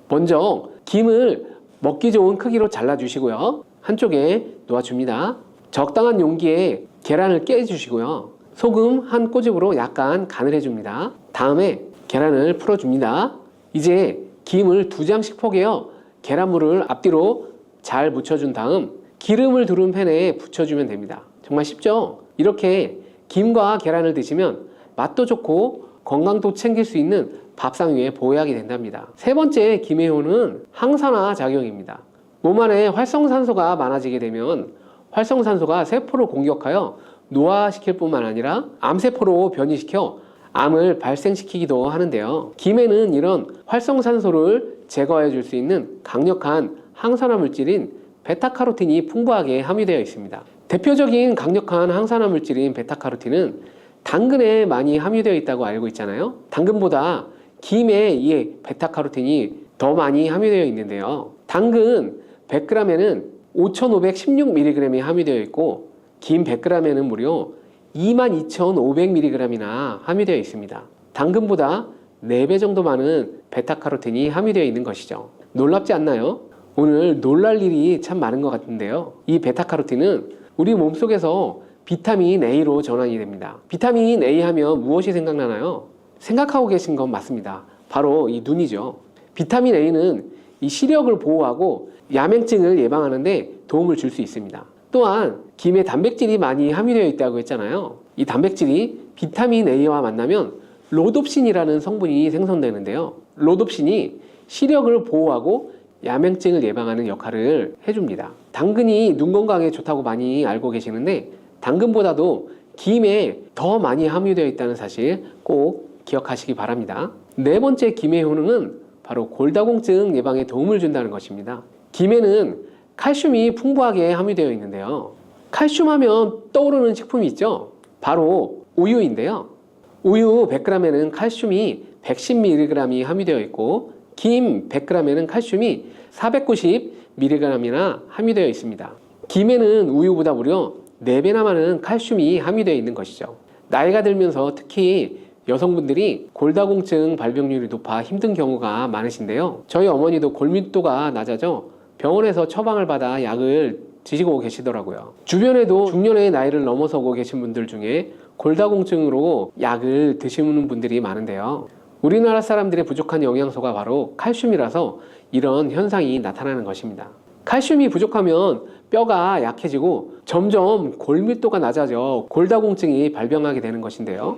먼저 김을 먹기 좋은 크기로 잘라주시고요. 한쪽에 놓아줍니다. 적당한 용기에 계란을 깨주시고요. 소금 한 꼬집으로 약간 간을 해줍니다. 다음에 계란을 풀어줍니다. 이제 김을 2장씩 포개어 계란물을 앞뒤로 잘 묻혀준 다음 기름을 두른 팬에 붙여주면 됩니다. 정말 쉽죠? 이렇게 김과 계란을 드시면 맛도 좋고 건강도 챙길 수 있는 밥상 위에 보약이 된답니다. 세 번째 김의 효는 항산화 작용입니다. 몸 안에 활성산소가 많아지게 되면 활성산소가 세포를 공격하여 노화시킬 뿐만 아니라 암세포로 변이시켜 암을 발생시키기도 하는데요. 김에는 이런 활성산소를 제거해 줄 수 있는 강력한 항산화 물질인 베타카로틴이 풍부하게 함유되어 있습니다. 대표적인 강력한 항산화 물질인 베타카로틴은 당근에 많이 함유되어 있다고 알고 있잖아요. 당근보다 김에 이 베타카로틴이 더 많이 함유되어 있는데요. 당근 100g에는 5516mg이 함유되어 있고 김 100g에는 무려 22,500mg이나 함유되어 있습니다. 당근보다 4배 정도 많은 베타카로틴이 함유되어 있는 것이죠. 놀랍지 않나요? 오늘 놀랄 일이 참 많은 것 같은데요. 이 베타카로틴은 우리 몸속에서 비타민 A로 전환이 됩니다. 비타민 A 하면 무엇이 생각나나요? 생각하고 계신 건 맞습니다. 바로 이 눈이죠. 비타민 A는 이 시력을 보호하고 야맹증을 예방하는데 도움을 줄 수 있습니다. 또한 김에 단백질이 많이 함유되어 있다고 했잖아요. 이 단백질이 비타민 A와 만나면 로놉신이라는 성분이 생성되는데요. 로놉신이 시력을 보호하고 야맹증을 예방하는 역할을 해줍니다. 당근이 눈 건강에 좋다고 많이 알고 계시는데 당근보다도 김에 더 많이 함유되어 있다는 사실 꼭 기억하시기 바랍니다. 네 번째 김의 효능은 바로 골다공증 예방에 도움을 준다는 것입니다. 김에는 칼슘이 풍부하게 함유되어 있는데요. 칼슘 하면 떠오르는 식품이 있죠. 바로 우유인데요. 우유 100g에는 칼슘이 110mg이 함유되어 있고 김 100g에는 칼슘이 490mg이나 함유되어 있습니다. 김에는 우유보다 무려 4배나 많은 칼슘이 함유되어 있는 것이죠. 나이가 들면서 특히 여성분들이 골다공증 발병률이 높아 힘든 경우가 많으신데요. 저희 어머니도 골밀도가 낮아져 병원에서 처방을 받아 약을 드시고 계시더라고요. 주변에도 중년의 나이를 넘어서고 계신 분들 중에 골다공증으로 약을 드시는 분들이 많은데요. 우리나라 사람들의 부족한 영양소가 바로 칼슘이라서 이런 현상이 나타나는 것입니다. 칼슘이 부족하면 뼈가 약해지고 점점 골밀도가 낮아져 골다공증이 발병하게 되는 것인데요.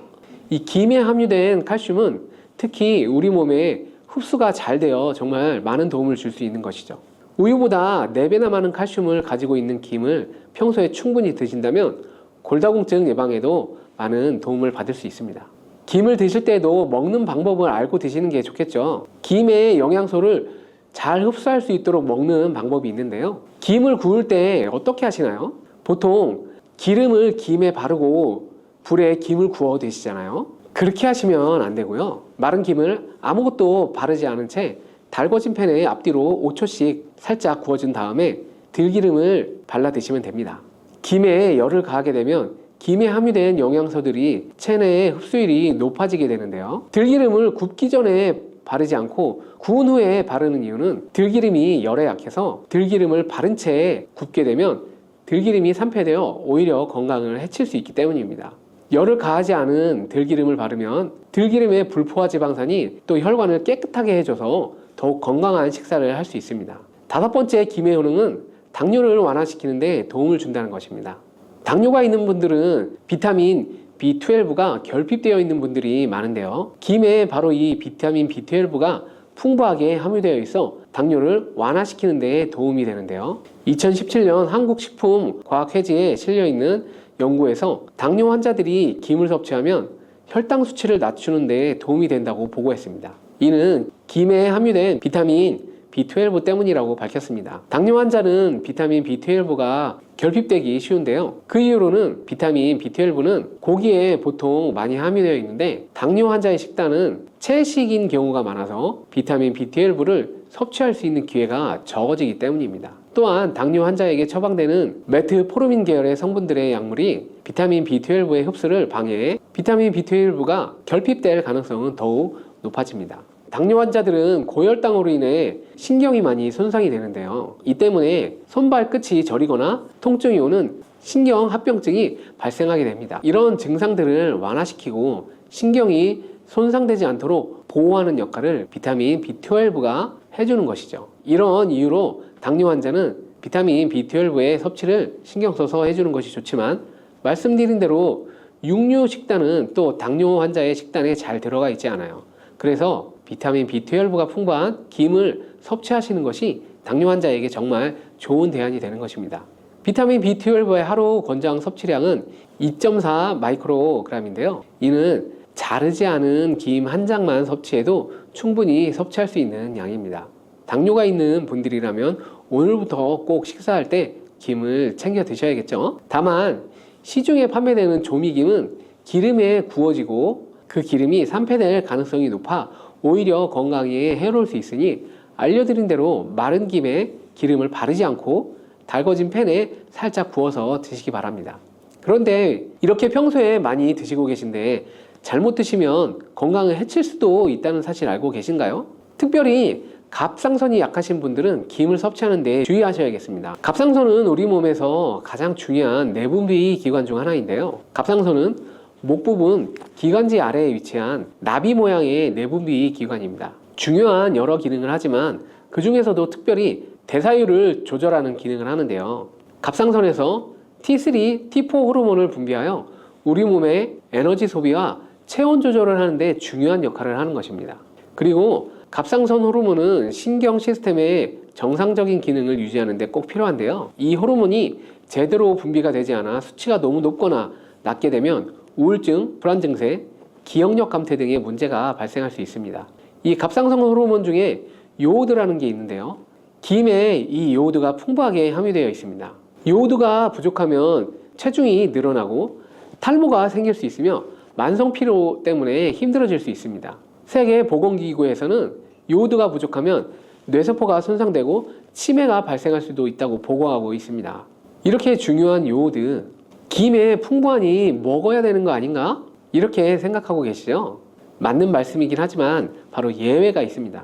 이 김에 함유된 칼슘은 특히 우리 몸에 흡수가 잘 되어 정말 많은 도움을 줄 수 있는 것이죠. 우유보다 4배나 많은 칼슘을 가지고 있는 김을 평소에 충분히 드신다면 골다공증 예방에도 많은 도움을 받을 수 있습니다. 김을 드실 때도 먹는 방법을 알고 드시는 게 좋겠죠. 김의 영양소를 잘 흡수할 수 있도록 먹는 방법이 있는데요. 김을 구울 때 어떻게 하시나요? 보통 기름을 김에 바르고 불에 김을 구워 드시잖아요. 그렇게 하시면 안 되고요. 마른 김을 아무것도 바르지 않은 채 달궈진 팬에 앞뒤로 5초씩 살짝 구워준 다음에 들기름을 발라 드시면 됩니다. 김에 열을 가하게 되면 김에 함유된 영양소들이 체내의 흡수율이 높아지게 되는데요. 들기름을 굽기 전에 바르지 않고 구운 후에 바르는 이유는 들기름이 열에 약해서 들기름을 바른 채 굽게 되면 들기름이 산패되어 오히려 건강을 해칠 수 있기 때문입니다. 열을 가하지 않은 들기름을 바르면 들기름의 불포화 지방산이 또 혈관을 깨끗하게 해줘서 더욱 건강한 식사를 할 수 있습니다. 5번째 김의 효능은 당뇨를 완화시키는 데 도움을 준다는 것입니다. 당뇨가 있는 분들은 비타민 B12가 결핍되어 있는 분들이 많은데요. 김에 바로 이 비타민 B12가 풍부하게 함유되어 있어 당뇨를 완화시키는 데 도움이 되는데요. 2017년 한국식품과학회지에 실려있는 연구에서 당뇨 환자들이 김을 섭취하면 혈당 수치를 낮추는 데 도움이 된다고 보고했습니다. 이는 김에 함유된 비타민 B12 때문이라고 밝혔습니다. 당뇨 환자는 비타민 B12가 결핍되기 쉬운데요. 그 이유로는 비타민 B12는 고기에 보통 많이 함유되어 있는데 당뇨 환자의 식단은 채식인 경우가 많아서 비타민 B12를 섭취할 수 있는 기회가 적어지기 때문입니다. 또한 당뇨 환자에게 처방되는 메트포르민 계열의 성분들의 약물이 비타민 B12의 흡수를 방해해 비타민 B12가 결핍될 가능성은 더욱 높아집니다. 당뇨 환자들은 고혈당으로 인해 신경이 많이 손상이 되는데요. 이 때문에 손발 끝이 저리거나 통증이 오는 신경합병증이 발생하게 됩니다. 이런 증상들을 완화시키고 신경이 손상되지 않도록 보호하는 역할을 비타민 B12가 해주는 것이죠. 이런 이유로 당뇨 환자는 비타민 B12의 섭취를 신경 써서 해주는 것이 좋지만 말씀드린 대로 육류 식단은 또 당뇨 환자의 식단에 잘 들어가 있지 않아요. 그래서 비타민 B12가 풍부한 김을 섭취하시는 것이 당뇨 환자에게 정말 좋은 대안이 되는 것입니다. 비타민 B12의 하루 권장 섭취량은 2.4 마이크로그램인데요. 이는 자르지 않은 김 한 장만 섭취해도 충분히 섭취할 수 있는 양입니다. 당뇨가 있는 분들이라면 오늘부터 꼭 식사할 때 김을 챙겨 드셔야겠죠. 다만 시중에 판매되는 조미김은 기름에 구워지고 그 기름이 산패될 가능성이 높아 오히려 건강에 해로울 수 있으니 알려드린 대로 마른 김에 기름을 바르지 않고 달궈진 팬에 살짝 구워서 드시기 바랍니다. 그런데 이렇게 평소에 많이 드시고 계신데 잘못 드시면 건강을 해칠 수도 있다는 사실 알고 계신가요? 특별히 갑상선이 약하신 분들은 김을 섭취하는 데 주의하셔야겠습니다. 갑상선은 우리 몸에서 가장 중요한 내분비 기관 중 하나인데요. 갑상선은 목 부분 기관지 아래에 위치한 나비 모양의 내분비 기관입니다. 중요한 여러 기능을 하지만 그 중에서도 특별히 대사율을 조절하는 기능을 하는데요. 갑상선에서 T3, T4 호르몬을 분비하여 우리 몸의 에너지 소비와 체온 조절을 하는데 중요한 역할을 하는 것입니다. 그리고 갑상선 호르몬은 신경 시스템의 정상적인 기능을 유지하는 데 꼭 필요한데요. 이 호르몬이 제대로 분비가 되지 않아 수치가 너무 높거나 낮게 되면 우울증, 불안 증세, 기억력 감퇴 등의 문제가 발생할 수 있습니다. 이 갑상선 호르몬 중에 요오드라는 게 있는데요. 김에 이 요오드가 풍부하게 함유되어 있습니다. 요오드가 부족하면 체중이 늘어나고 탈모가 생길 수 있으며 만성 피로 때문에 힘들어질 수 있습니다. 세계보건기구에서는 요오드가 부족하면 뇌세포가 손상되고 치매가 발생할 수도 있다고 보고하고 있습니다. 이렇게 중요한 요오드, 김에 풍부하니 먹어야 되는 거 아닌가? 이렇게 생각하고 계시죠? 맞는 말씀이긴 하지만 바로 예외가 있습니다.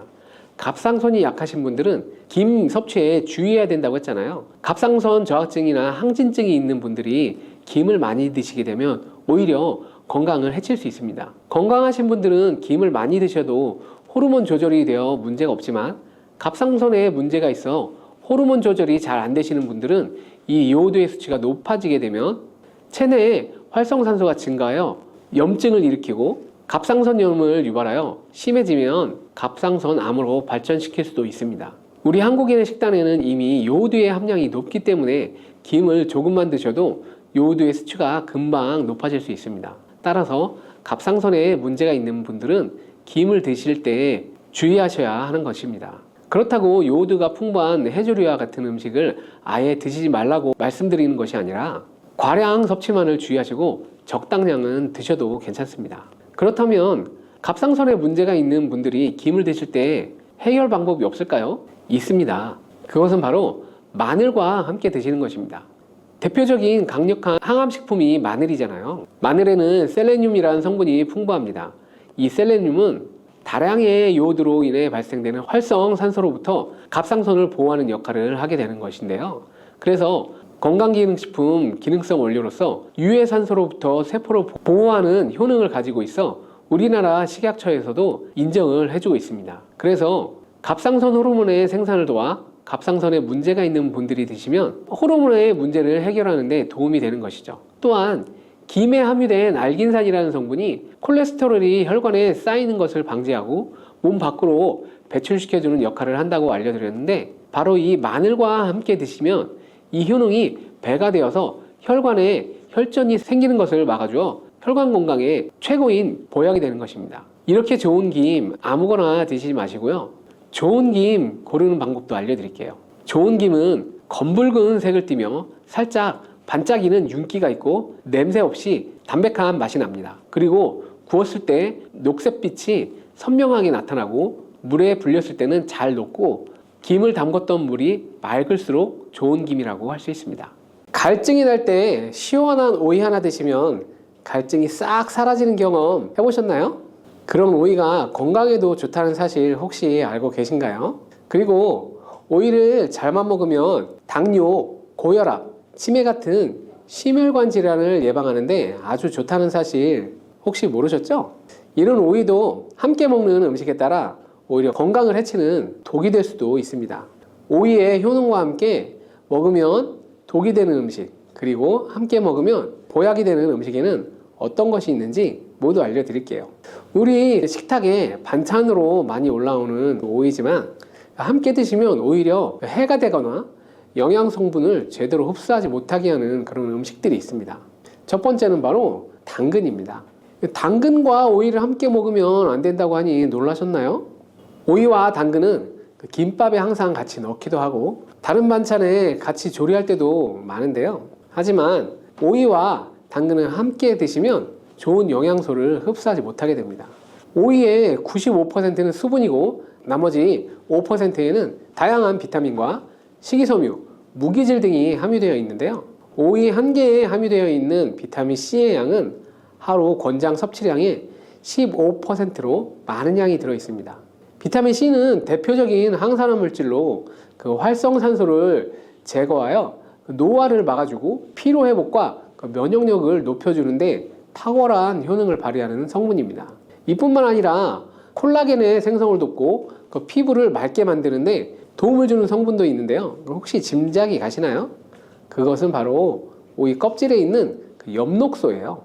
갑상선이 약하신 분들은 김 섭취에 주의해야 된다고 했잖아요. 갑상선 저하증이나 항진증이 있는 분들이 김을 많이 드시게 되면 오히려 건강을 해칠 수 있습니다. 건강하신 분들은 김을 많이 드셔도 호르몬 조절이 되어 문제가 없지만 갑상선에 문제가 있어 호르몬 조절이 잘 안 되시는 분들은 이 요오드의 수치가 높아지게 되면 체내에 활성산소가 증가하여 염증을 일으키고 갑상선염을 유발하여 심해지면 갑상선 암으로 발전시킬 수도 있습니다. 우리 한국인의 식단에는 이미 요오드의 함량이 높기 때문에 김을 조금만 드셔도 요오드의 수치가 금방 높아질 수 있습니다. 따라서 갑상선에 문제가 있는 분들은 김을 드실 때 주의하셔야 하는 것입니다. 그렇다고 요오드가 풍부한 해조류와 같은 음식을 아예 드시지 말라고 말씀드리는 것이 아니라 과량 섭취만을 주의하시고 적당량은 드셔도 괜찮습니다. 그렇다면 갑상선에 문제가 있는 분들이 김을 드실 때 해결 방법이 없을까요? 있습니다. 그것은 바로 마늘과 함께 드시는 것입니다. 대표적인 강력한 항암식품이 마늘이잖아요. 마늘에는 셀레늄이라는 성분이 풍부합니다. 이 셀레늄은 다량의 요오드로 인해 발생되는 활성산소로부터 갑상선을 보호하는 역할을 하게 되는 것인데요. 그래서 건강기능식품 기능성 원료로서 유해산소로부터 세포를 보호하는 효능을 가지고 있어 우리나라 식약처에서도 인정을 해주고 있습니다. 그래서 갑상선 호르몬의 생산을 도와 갑상선에 문제가 있는 분들이 드시면 호르몬의 문제를 해결하는 데 도움이 되는 것이죠. 또한 김에 함유된 알긴산이라는 성분이 콜레스테롤이 혈관에 쌓이는 것을 방지하고 몸 밖으로 배출시켜주는 역할을 한다고 알려드렸는데 바로 이 마늘과 함께 드시면 이 효능이 배가 되어서 혈관에 혈전이 생기는 것을 막아주어 혈관 건강에 최고인 보약이 되는 것입니다. 이렇게 좋은 김 아무거나 드시지 마시고요. 좋은 김 고르는 방법도 알려드릴게요. 좋은 김은 검붉은 색을 띠며 살짝 반짝이는 윤기가 있고 냄새 없이 담백한 맛이 납니다. 그리고 구웠을 때 녹색빛이 선명하게 나타나고 물에 불렸을 때는 잘 녹고 김을 담궜던 물이 맑을수록 좋은 김이라고 할 수 있습니다. 갈증이 날 때 시원한 오이 하나 드시면 갈증이 싹 사라지는 경험 해보셨나요? 그런 오이가 건강에도 좋다는 사실 혹시 알고 계신가요? 그리고 오이를 잘만 먹으면 당뇨, 고혈압, 치매 같은 심혈관 질환을 예방하는데 아주 좋다는 사실 혹시 모르셨죠? 이런 오이도 함께 먹는 음식에 따라 오히려 건강을 해치는 독이 될 수도 있습니다. 오이의 효능과 함께 먹으면 독이 되는 음식, 그리고 함께 먹으면 보약이 되는 음식에는 어떤 것이 있는지 모두 알려드릴게요. 우리 식탁에 반찬으로 많이 올라오는 오이지만 함께 드시면 오히려 해가 되거나 영양 성분을 제대로 흡수하지 못하게 하는 그런 음식들이 있습니다. 첫 번째는 바로 당근입니다. 당근과 오이를 함께 먹으면 안 된다고 하니 놀라셨나요? 오이와 당근은 김밥에 항상 같이 넣기도 하고 다른 반찬에 같이 조리할 때도 많은데요. 하지만 오이와 당근을 함께 드시면 좋은 영양소를 흡수하지 못하게 됩니다. 오이의 95%는 수분이고 나머지 5%에는 다양한 비타민과 식이섬유, 무기질 등이 함유되어 있는데요. 오이 한 개에 함유되어 있는 비타민 C의 양은 하루 권장 섭취량의 15%로 많은 양이 들어 있습니다. 비타민 C는 대표적인 항산화 물질로 그 활성산소를 제거하여 노화를 막아주고 피로 회복과 그 면역력을 높여주는데 탁월한 효능을 발휘하는 성분입니다. 이뿐만 아니라 콜라겐의 생성을 돕고 그 피부를 맑게 만드는데 도움을 주는 성분도 있는데요. 혹시 짐작이 가시나요? 그것은 바로 오이 껍질에 있는 그 엽록소예요.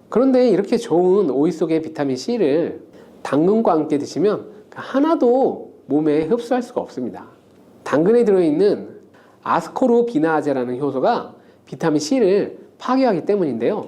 그런데 이렇게 좋은 오이 속의 비타민 C를 당근과 함께 드시면 하나도 몸에 흡수할 수가 없습니다. 당근에 들어있는 아스코르비나아제라는 효소가 비타민 C를 파괴하기 때문인데요.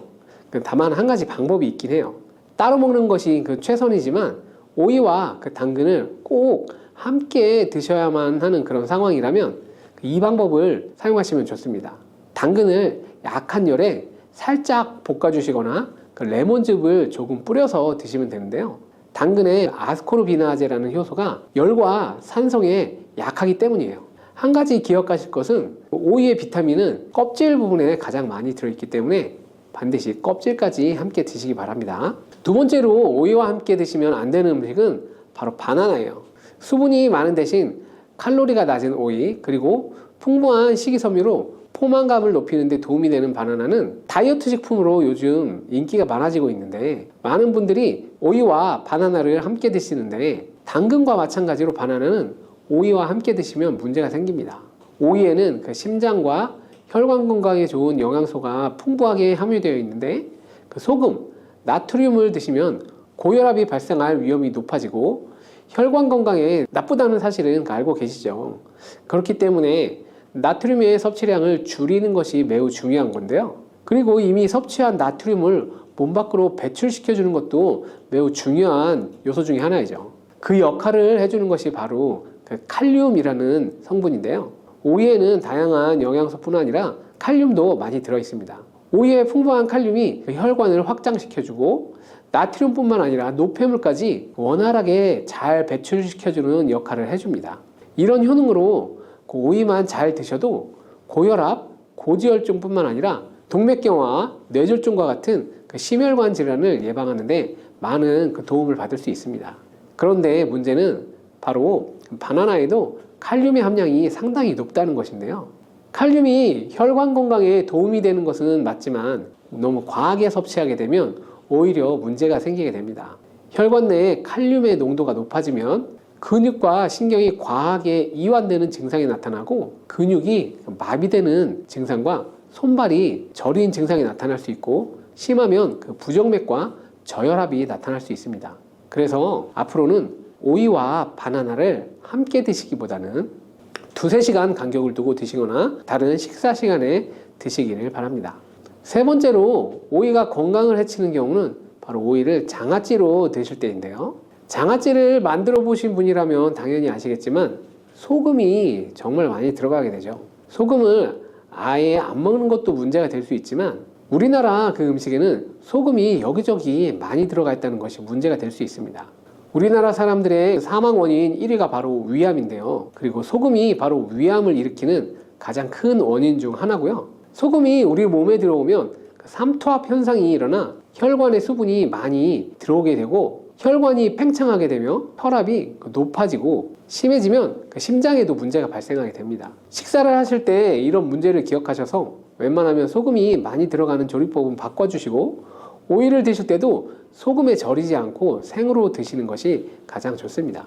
다만 한 가지 방법이 있긴 해요. 따로 먹는 것이 그 최선이지만 오이와 그 당근을 꼭 함께 드셔야만 하는 그런 상황이라면 이 방법을 사용하시면 좋습니다. 당근을 약한 열에 살짝 볶아주시거나 그 레몬즙을 조금 뿌려서 드시면 되는데요. 당근의 아스코르비나아제라는 효소가 열과 산성에 약하기 때문이에요. 한 가지 기억하실 것은 오이의 비타민은 껍질 부분에 가장 많이 들어있기 때문에 반드시 껍질까지 함께 드시기 바랍니다. 두 번째로 오이와 함께 드시면 안 되는 음식은 바로 바나나예요. 수분이 많은 대신 칼로리가 낮은 오이, 그리고 풍부한 식이섬유로 포만감을 높이는 데 도움이 되는 바나나는 다이어트 식품으로 요즘 인기가 많아지고 있는데, 많은 분들이 오이와 바나나를 함께 드시는데 당근과 마찬가지로 바나나는 오이와 함께 드시면 문제가 생깁니다. 오이에는 그 심장과 혈관 건강에 좋은 영양소가 풍부하게 함유되어 있는데, 그 소금, 나트륨을 드시면 고혈압이 발생할 위험이 높아지고 혈관 건강에 나쁘다는 사실은 알고 계시죠. 그렇기 때문에 나트륨의 섭취량을 줄이는 것이 매우 중요한 건데요. 그리고 이미 섭취한 나트륨을 몸 밖으로 배출시켜 주는 것도 매우 중요한 요소 중에 하나이죠. 그 역할을 해주는 것이 바로 그 칼륨이라는 성분인데요. 오이에는 다양한 영양소뿐 아니라 칼륨도 많이 들어 있습니다. 오이의 풍부한 칼륨이 혈관을 확장시켜주고 나트륨뿐만 아니라 노폐물까지 원활하게 잘 배출시켜주는 역할을 해줍니다. 이런 효능으로 그 오이만 잘 드셔도 고혈압, 고지혈증뿐만 아니라 동맥경화, 뇌졸중과 같은 그 심혈관 질환을 예방하는 데 많은 그 도움을 받을 수 있습니다. 그런데 문제는 바로 바나나에도 칼륨의 함량이 상당히 높다는 것인데요. 칼륨이 혈관 건강에 도움이 되는 것은 맞지만 너무 과하게 섭취하게 되면 오히려 문제가 생기게 됩니다. 혈관 내에 칼륨의 농도가 높아지면 근육과 신경이 과하게 이완되는 증상이 나타나고 근육이 마비되는 증상과 손발이 저린 증상이 나타날 수 있고, 심하면 그 부정맥과 저혈압이 나타날 수 있습니다. 그래서 앞으로는 오이와 바나나를 함께 드시기보다는 2-3시간 간격을 두고 드시거나 다른 식사 시간에 드시기를 바랍니다. 세 번째로 오이가 건강을 해치는 경우는 바로 오이를 장아찌로 드실 때인데요. 장아찌를 만들어 보신 분이라면 당연히 아시겠지만 소금이 정말 많이 들어가게 되죠. 소금을 아예 안 먹는 것도 문제가 될 수 있지만 우리나라 그 음식에는 소금이 여기저기 많이 들어가 있다는 것이 문제가 될 수 있습니다. 우리나라 사람들의 사망 원인 1위가 바로 위암인데요. 그리고 소금이 바로 위암을 일으키는 가장 큰 원인 중 하나고요. 소금이 우리 몸에 들어오면 삼투압 현상이 일어나 혈관에 수분이 많이 들어오게 되고 혈관이 팽창하게 되며 혈압이 높아지고 심해지면 심장에도 문제가 발생하게 됩니다. 식사를 하실 때 이런 문제를 기억하셔서 웬만하면 소금이 많이 들어가는 조리법은 바꿔주시고, 오이를 드실 때도 소금에 절이지 않고 생으로 드시는 것이 가장 좋습니다.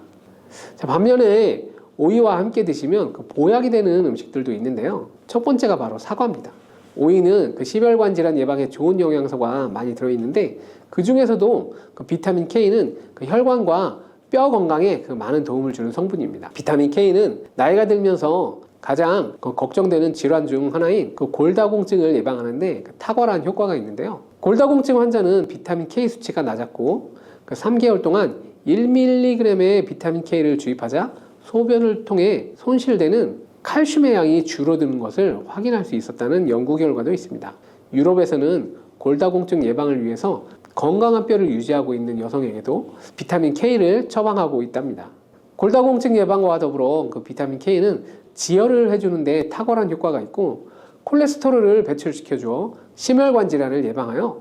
자, 반면에 오이와 함께 드시면 그 보약이 되는 음식들도 있는데요. 첫 번째가 바로 사과입니다. 오이는 그 심혈관 질환 예방에 좋은 영양소가 많이 들어있는데, 그 중에서도 그 비타민 K는 그 혈관과 뼈 건강에 그 많은 도움을 주는 성분입니다. 비타민 K는 나이가 들면서 가장 그 걱정되는 질환 중 하나인 그 골다공증을 예방하는데 그 탁월한 효과가 있는데요. 골다공증 환자는 비타민 K 수치가 낮았고 그 3개월 동안 1mg의 비타민 K를 주입하자 소변을 통해 손실되는 칼슘의 양이 줄어드는 것을 확인할 수 있었다는 연구 결과도 있습니다. 유럽에서는 골다공증 예방을 위해서 건강한 뼈를 유지하고 있는 여성에게도 비타민 K를 처방하고 있답니다. 골다공증 예방과 더불어 그 비타민 K는 지혈을 해주는데 탁월한 효과가 있고, 콜레스테롤을 배출시켜주어 심혈관 질환을 예방하여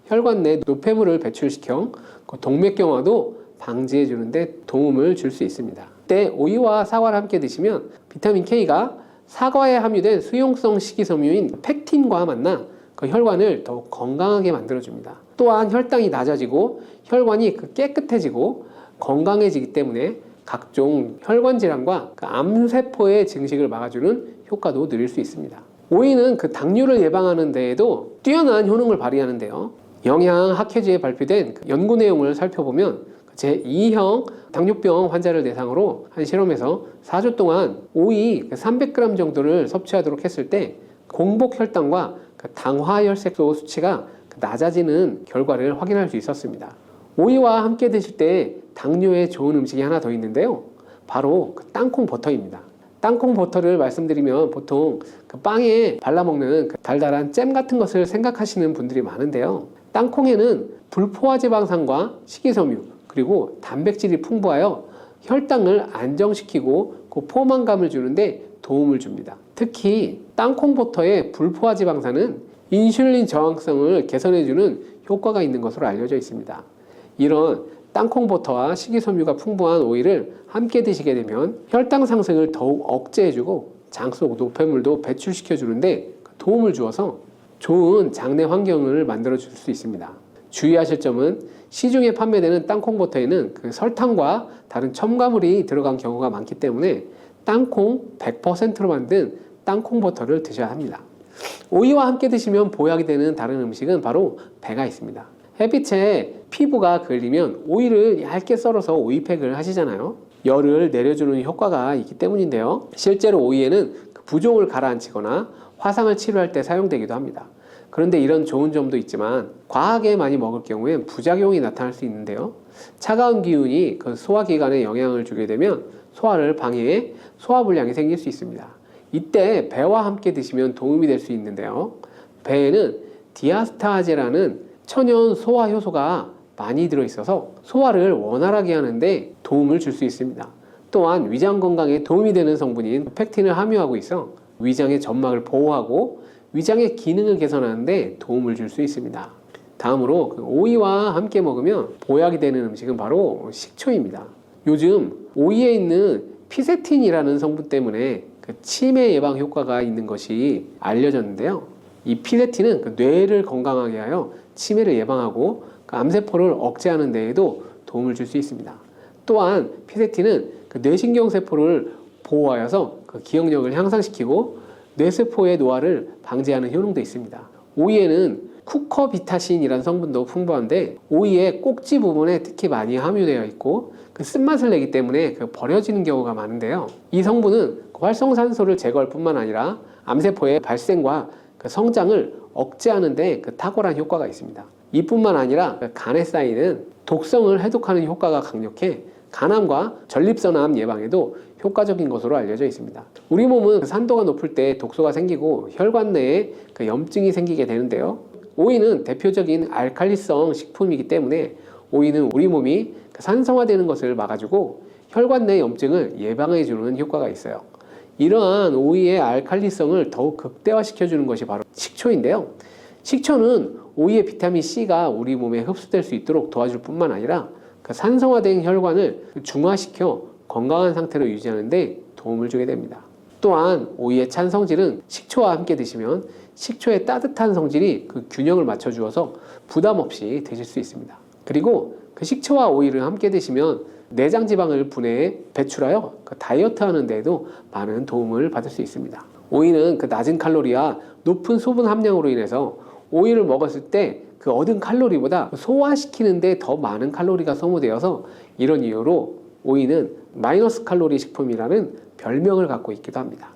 혈관 내 노폐물을 배출시켜 동맥경화도 방지해 주는데 도움을 줄 수 있습니다. 때 오이와 사과를 함께 드시면 비타민 K가 사과에 함유된 수용성 식이섬유인 펙틴과 만나 그 혈관을 더욱 건강하게 만들어줍니다. 또한 혈당이 낮아지고 혈관이 깨끗해지고 건강해지기 때문에 각종 혈관 질환과 암세포의 증식을 막아주는 효과도 누릴 수 있습니다. 오이는 당뇨를 예방하는 데에도 뛰어난 효능을 발휘하는데요. 영양학회지에 발표된 연구 내용을 살펴보면 제2형 당뇨병 환자를 대상으로 한 실험에서 4주 동안 오이 300g 정도를 섭취하도록 했을 때 공복 혈당과 당화혈색소 수치가 낮아지는 결과를 확인할 수 있었습니다. 오이와 함께 드실 때 당뇨에 좋은 음식이 하나 더 있는데요. 바로 땅콩 버터입니다. 땅콩 버터를 말씀드리면 보통 빵에 발라먹는 달달한 잼 같은 것을 생각하시는 분들이 많은데요. 땅콩에는 불포화지방산과 식이섬유 그리고 단백질이 풍부하여 혈당을 안정시키고 포만감을 주는데 도움을 줍니다. 특히 땅콩 버터의 불포화지방산은 인슐린 저항성을 개선해주는 효과가 있는 것으로 알려져 있습니다. 이런 땅콩 버터와 식이섬유가 풍부한 오이를 함께 드시게 되면 혈당 상승을 더욱 억제해주고 장 속 노폐물도 배출시켜주는데 도움을 주어서 좋은 장내 환경을 만들어줄 수 있습니다. 주의하실 점은 시중에 판매되는 땅콩 버터에는 설탕과 다른 첨가물이 들어간 경우가 많기 때문에 땅콩 100%로 만든 땅콩 버터를 드셔야 합니다. 오이와 함께 드시면 보약이 되는 다른 음식은 바로 배가 있습니다. 햇빛에 피부가 걸리면 오이를 얇게 썰어서 오이팩을 하시잖아요. 열을 내려주는 효과가 있기 때문인데요. 실제로 오이에는 부종을 가라앉히거나 화상을 치료할 때 사용되기도 합니다. 그런데 이런 좋은 점도 있지만 과하게 많이 먹을 경우엔 부작용이 나타날 수 있는데요. 차가운 기운이 소화기관에 영향을 주게 되면 소화를 방해해 소화불량이 생길 수 있습니다. 이때 배와 함께 드시면 도움이 될 수 있는데요. 배에는 디아스타제라는 천연 소화 효소가 많이 들어있어서 소화를 원활하게 하는데 도움을 줄 수 있습니다. 또한 위장 건강에 도움이 되는 성분인 펙틴을 함유하고 있어 위장의 점막을 보호하고 위장의 기능을 개선하는데 도움을 줄 수 있습니다. 다음으로 오이와 함께 먹으면 보약이 되는 음식은 바로 식초입니다. 요즘 오이에 있는 피세틴이라는 성분 때문에 치매 예방 효과가 있는 것이 알려졌는데요. 이 피세틴은 뇌를 건강하게 하여 치매를 예방하고 암세포를 억제하는 데에도 도움을 줄 수 있습니다. 또한 피세틴은 뇌신경세포를 보호하여서 기억력을 향상시키고 뇌세포의 노화를 방지하는 효능도 있습니다. 오이에는 쿠커비타신이라는 성분도 풍부한데 오이의 꼭지 부분에 특히 많이 함유되어 있고 쓴맛을 내기 때문에 버려지는 경우가 많은데요. 이 성분은 활성산소를 제거할 뿐만 아니라 암세포의 발생과 성장을 억제하는 데 탁월한 효과가 있습니다. 이뿐만 아니라 간에 쌓이는 독성을 해독하는 효과가 강력해 간암과 전립선암 예방에도 효과적인 것으로 알려져 있습니다. 우리 몸은 산도가 높을 때 독소가 생기고 혈관 내에 염증이 생기게 되는데요. 오이는 대표적인 알칼리성 식품이기 때문에 오이는 우리 몸이 산성화되는 것을 막아주고 혈관 내 염증을 예방해주는 효과가 있어요. 이러한 오이의 알칼리성을 더욱 극대화시켜주는 것이 바로 식초인데요. 식초는 오이의 비타민 C가 우리 몸에 흡수될 수 있도록 도와줄 뿐만 아니라 산성화된 혈관을 중화시켜 건강한 상태로 유지하는 데 도움을 주게 됩니다. 또한 오이의 찬 성질은 식초와 함께 드시면 식초의 따뜻한 성질이 균형을 맞춰주어서 부담 없이 드실 수 있습니다. 그리고 식초와 오이를 함께 드시면 내장 지방을 분해해 배출하여 다이어트 하는 데에도 많은 도움을 받을 수 있습니다. 오이는 낮은 칼로리와 높은 소분 함량으로 인해서 오이를 먹었을 때 얻은 칼로리보다 소화시키는 데 더 많은 칼로리가 소모되어서 이런 이유로 오이는 마이너스 칼로리 식품이라는 별명을 갖고 있기도 합니다.